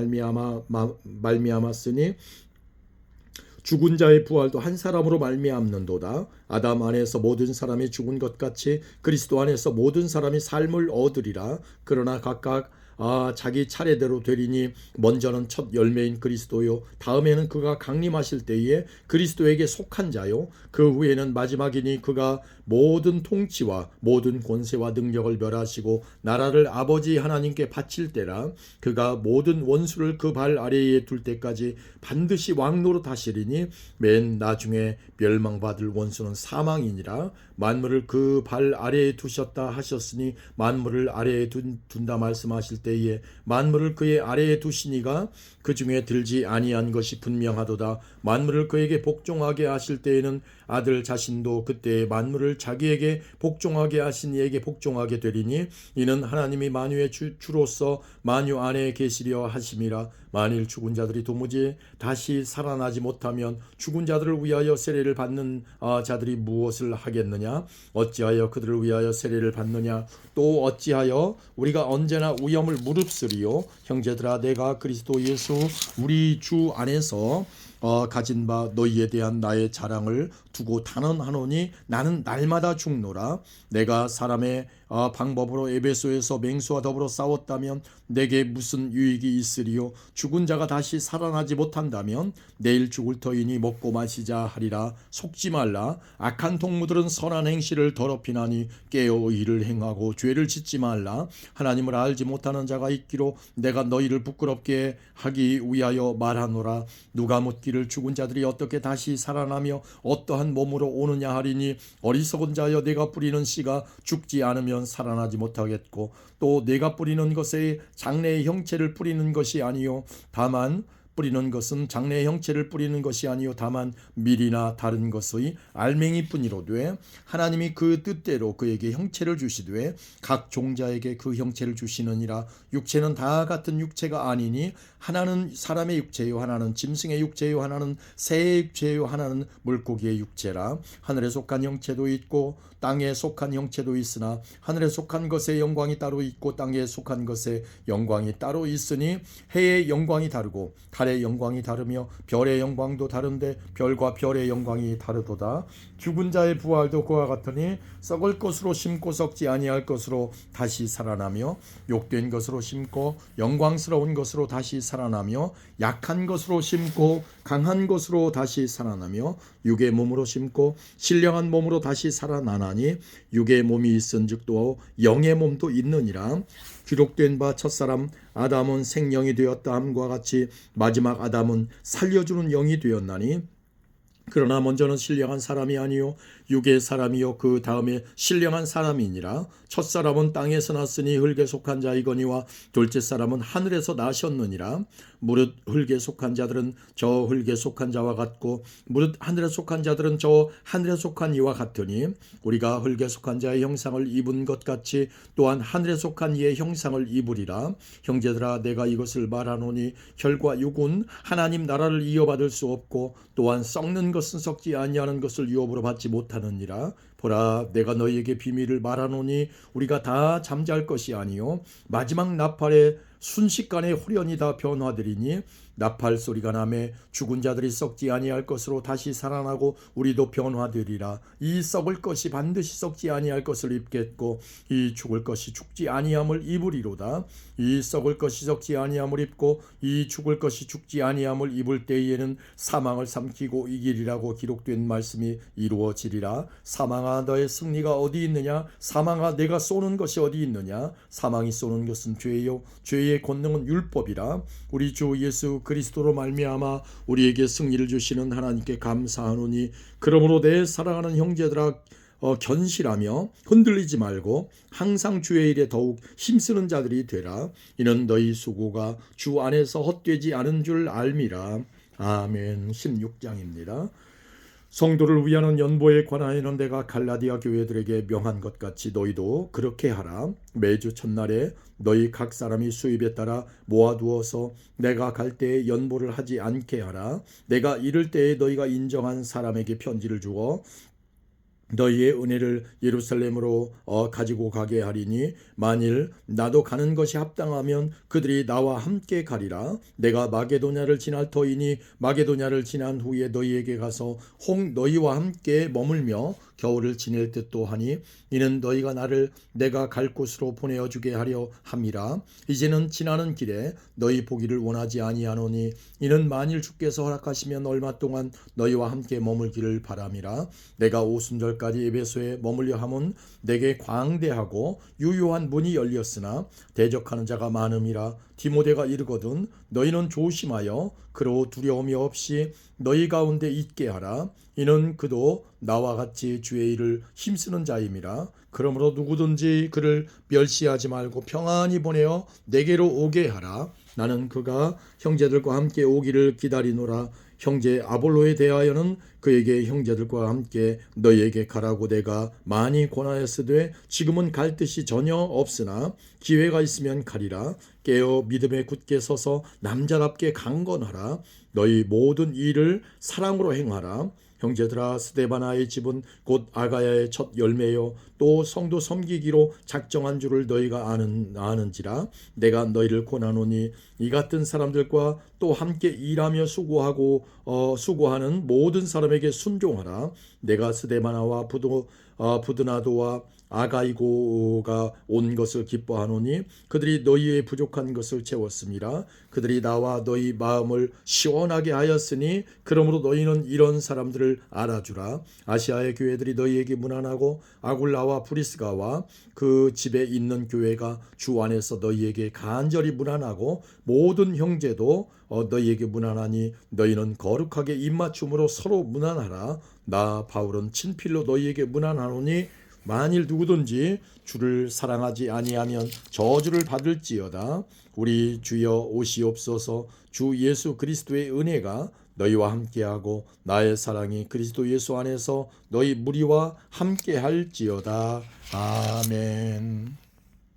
말미암았으니 죽은 자의 부활도 한 사람으로 말미암는도다. 아담 안에서 모든 사람이 죽은 것 같이 그리스도 안에서 모든 사람이 삶을 얻으리라. 그러나 각각 자기 차례대로 되리니 먼저는 첫 열매인 그리스도요 다음에는 그가 강림하실 때에 그리스도에게 속한 자요 그 후에는 마지막이니 그가 모든 통치와 모든 권세와 능력을 멸하시고 나라를 아버지 하나님께 바칠 때라. 그가 모든 원수를 그 발 아래에 둘 때까지 반드시 왕노릇 하시리니 맨 나중에 멸망받을 원수는 사망이니라. 만물을 그 발 아래에 두셨다 하셨으니 만물을 아래에 둔다 말씀하실 때에 만물을 그의 아래에 두시니가 그 중에 들지 아니한 것이 분명하도다. 만물을 그에게 복종하게 하실 때에는 아들 자신도 그때 만물을 자기에게 복종하게 하신 이에게 복종하게 되리니 이는 하나님이 만유의 주로서 만유 안에 계시려 하심이라. 만일 죽은 자들이 도무지 다시 살아나지 못하면 죽은 자들을 위하여 세례를 받는 자들이 무엇을 하겠느냐? 어찌하여 그들을 위하여 세례를 받느냐? 또 어찌하여 우리가 언제나 위험을 무릅쓰리요? 형제들아, 내가 그리스도 예수 우리 주 안에서 가진 바 너희에 대한 나의 자랑을 두고 단언하노니 나는 날마다 죽노라. 내가 사람의 방법으로 에베소에서 맹수와 더불어 싸웠다면 내게 무슨 유익이 있으리요? 죽은 자가 다시 살아나지 못한다면 내일 죽을 터이니 먹고 마시자 하리라. 속지 말라. 악한 동무들은 선한 행실을 더럽히나니 깨어 의를 행하고 죄를 짓지 말라. 하나님을 알지 못하는 자가 있기로 내가 너희를 부끄럽게 하기 위하여 말하노라. 누가 묻기를 죽은 자들이 어떻게 다시 살아나며 어떠한 몸으로 오느냐 하리니 어리석은 자여 내가 뿌리는 씨가 죽지 않으면 살아나지 못하겠고 또 내가 뿌리는 것에 장래의 형체를 뿌리는 것이 아니요 다만 뿌리는 것은 장래의 형체를 뿌리는 것이 아니요 다만 밀이나 다른 것의 알맹이뿐이로되 하나님이 그 뜻대로 그에게 형체를 주시되 각 종자에게 그 형체를 주시느니라. 육체는 다 같은 육체가 아니니 하나는 사람의 육체요 하나는 짐승의 육체요 하나는 새의 육체요 하나는 물고기의 육체라. 하늘에 속한 형체도 있고 땅에 속한 형체도 있으나 하늘에 속한 것의 영광이 따로 있고 땅에 속한 것의 영광이 따로 있으니 해의 영광이 다르고 달의 영광이 다르며 별의 영광도 다른데 별과 별의 영광이 다르도다. 죽은 자의 부활도 그와 같으니 썩을 것으로 심고 썩지 아니할 것으로 다시 살아나며 욕된 것으로 심고 영광스러운 것으로 다시 살아나며 약한 것으로 심고 강한 것으로 다시 살아나며 육의 몸으로 심고 신령한 몸으로 다시 살아나나니 육의 몸이 있은즉 또 영의 몸도 있느니라. 기록된 바 첫사람 아담은 생명이 되었다 함과 같이 마지막 아담은 살려주는 영이 되었나니 그러나 먼저는 신령한 사람이 아니요 육의 사람이요 그 다음에 신령한 사람이니라. 첫사람은 땅에서 났으니 흙에 속한 자이거니와 둘째 사람은 하늘에서 나셨느니라. 무릇 흙에 속한 자들은 저 흙에 속한 자와 같고 무릇 하늘에 속한 자들은 저 하늘에 속한 이와 같으니 우리가 흙에 속한 자의 형상을 입은 것 같이 또한 하늘에 속한 이의 형상을 입으리라. 형제들아, 내가 이것을 말하노니 혈과 육은 하나님 나라를 이어받을 수 없고 또한 썩는 것은 썩지 아니하는 것을 유업으로 받지 못하느니라. 보라, 내가 너희에게 비밀을 말하노니 우리가 다 잠잘 것이 아니요 마지막 나팔에 순식간에 홀연히 다 변화되리니 나팔 소리가 나매 죽은 자들이 썩지 아니할 것으로 다시 살아나고 우리도 변화되리라. 이 썩을 것이 반드시 썩지 아니할 것을 입겠고 이 죽을 것이 죽지 아니함을 입으리로다. 이 썩을 것이 썩지 아니함을 입고 이 죽을 것이 죽지 아니함을 입을 때에는 사망을 삼키고 이기리라고 기록된 말씀이 이루어지리라. 사망아, 너의 승리가 어디 있느냐? 사망아, 내가 쏘는 것이 어디 있느냐? 사망이 쏘는 것은 죄요 죄의 권능은 율법이라. 우리 주 예수 그리스도로 말미암아 우리에게 승리를 주시는 하나님께 감사하노니 그러므로 내 사랑하는 형제들아, 견실하며 흔들리지 말고 항상 주의 일에 더욱 힘쓰는 자들이 되라. 이는 너희 수고가 주 안에서 헛되지 않은 줄 알미라. 아멘. 16장입니다. 성도를 위하는 연보에 관하여는 내가 갈라디아 교회들에게 명한 것 같이 너희도 그렇게 하라. 매주 첫날에 너희 각 사람이 수입에 따라 모아두어서 내가 갈 때에 연보를 하지 않게 하라. 내가 이를 때에 너희가 인정한 사람에게 편지를 주어 너희의 은혜를 예루살렘으로 가지고 가게 하리니 만일 나도 가는 것이 합당하면 그들이 나와 함께 가리라. 내가 마게도냐를 지날 터이니 마게도냐를 지난 후에 너희에게 가서 혹 너희와 함께 머물며 겨울을 지낼 듯도 하니 이는 너희가 나를 내가 갈 곳으로 보내어 주게 하려 함이라. 이제는 지나는 길에 너희 보기를 원하지 아니하노니 이는 만일 주께서 허락하시면 얼마 동안 너희와 함께 머물기를 바람이라. 내가 오순절까지 에베소에 머물려 함은 내게 광대하고 유효한 문이 열렸으나 대적하는 자가 많음이라. 디모데가 이르거든 너희는 조심하여 그로 두려움이 없이 너희 가운데 있게 하라. 이는 그도 나와 같이 주의 일을 힘쓰는 자임이라. 그러므로 누구든지 그를 멸시하지 말고 평안히 보내어 내게로 오게 하라. 나는 그가 형제들과 함께 오기를 기다리노라. 형제 아볼로에 대하여는 그에게 형제들과 함께 너희에게 가라고 내가 많이 권하였으되 지금은 갈 뜻이 전혀 없으나 기회가 있으면 가리라. 깨어 믿음에 굳게 서서 남자답게 강건하라. 너희 모든 일을 사랑으로 행하라. 형제들아, 스데바나의 집은 곧 아가야의 첫 열매요 또 성도 섬기기로 작정한 줄을 너희가 아는지라. 내가 너희를 권하노니 이 같은 사람들과 또 함께 일하며 수고하는 모든 사람에게 순종하라. 내가 스데바나와 부드나도와 아가이고가 온 것을 기뻐하노니 그들이 너희의 부족한 것을 채웠음이라. 그들이 나와 너희 마음을 시원하게 하였으니 그러므로 너희는 이런 사람들을 알아주라. 아시아의 교회들이 너희에게 문안하고 아굴라와 브리스가와 그 집에 있는 교회가 주 안에서 너희에게 간절히 문안하고 모든 형제도 너희에게 문안하니 너희는 거룩하게 입맞춤으로 서로 문안하라. 나 바울은 친필로 너희에게 문안하노니 만일 누구든지 주를 사랑하지 아니하면 저주를 받을지어다. 우리 주여 오시옵소서. 주 예수 그리스도의 은혜가 너희와 함께하고 나의 사랑이 그리스도 예수 안에서 너희 무리와 함께할지어다. 아멘.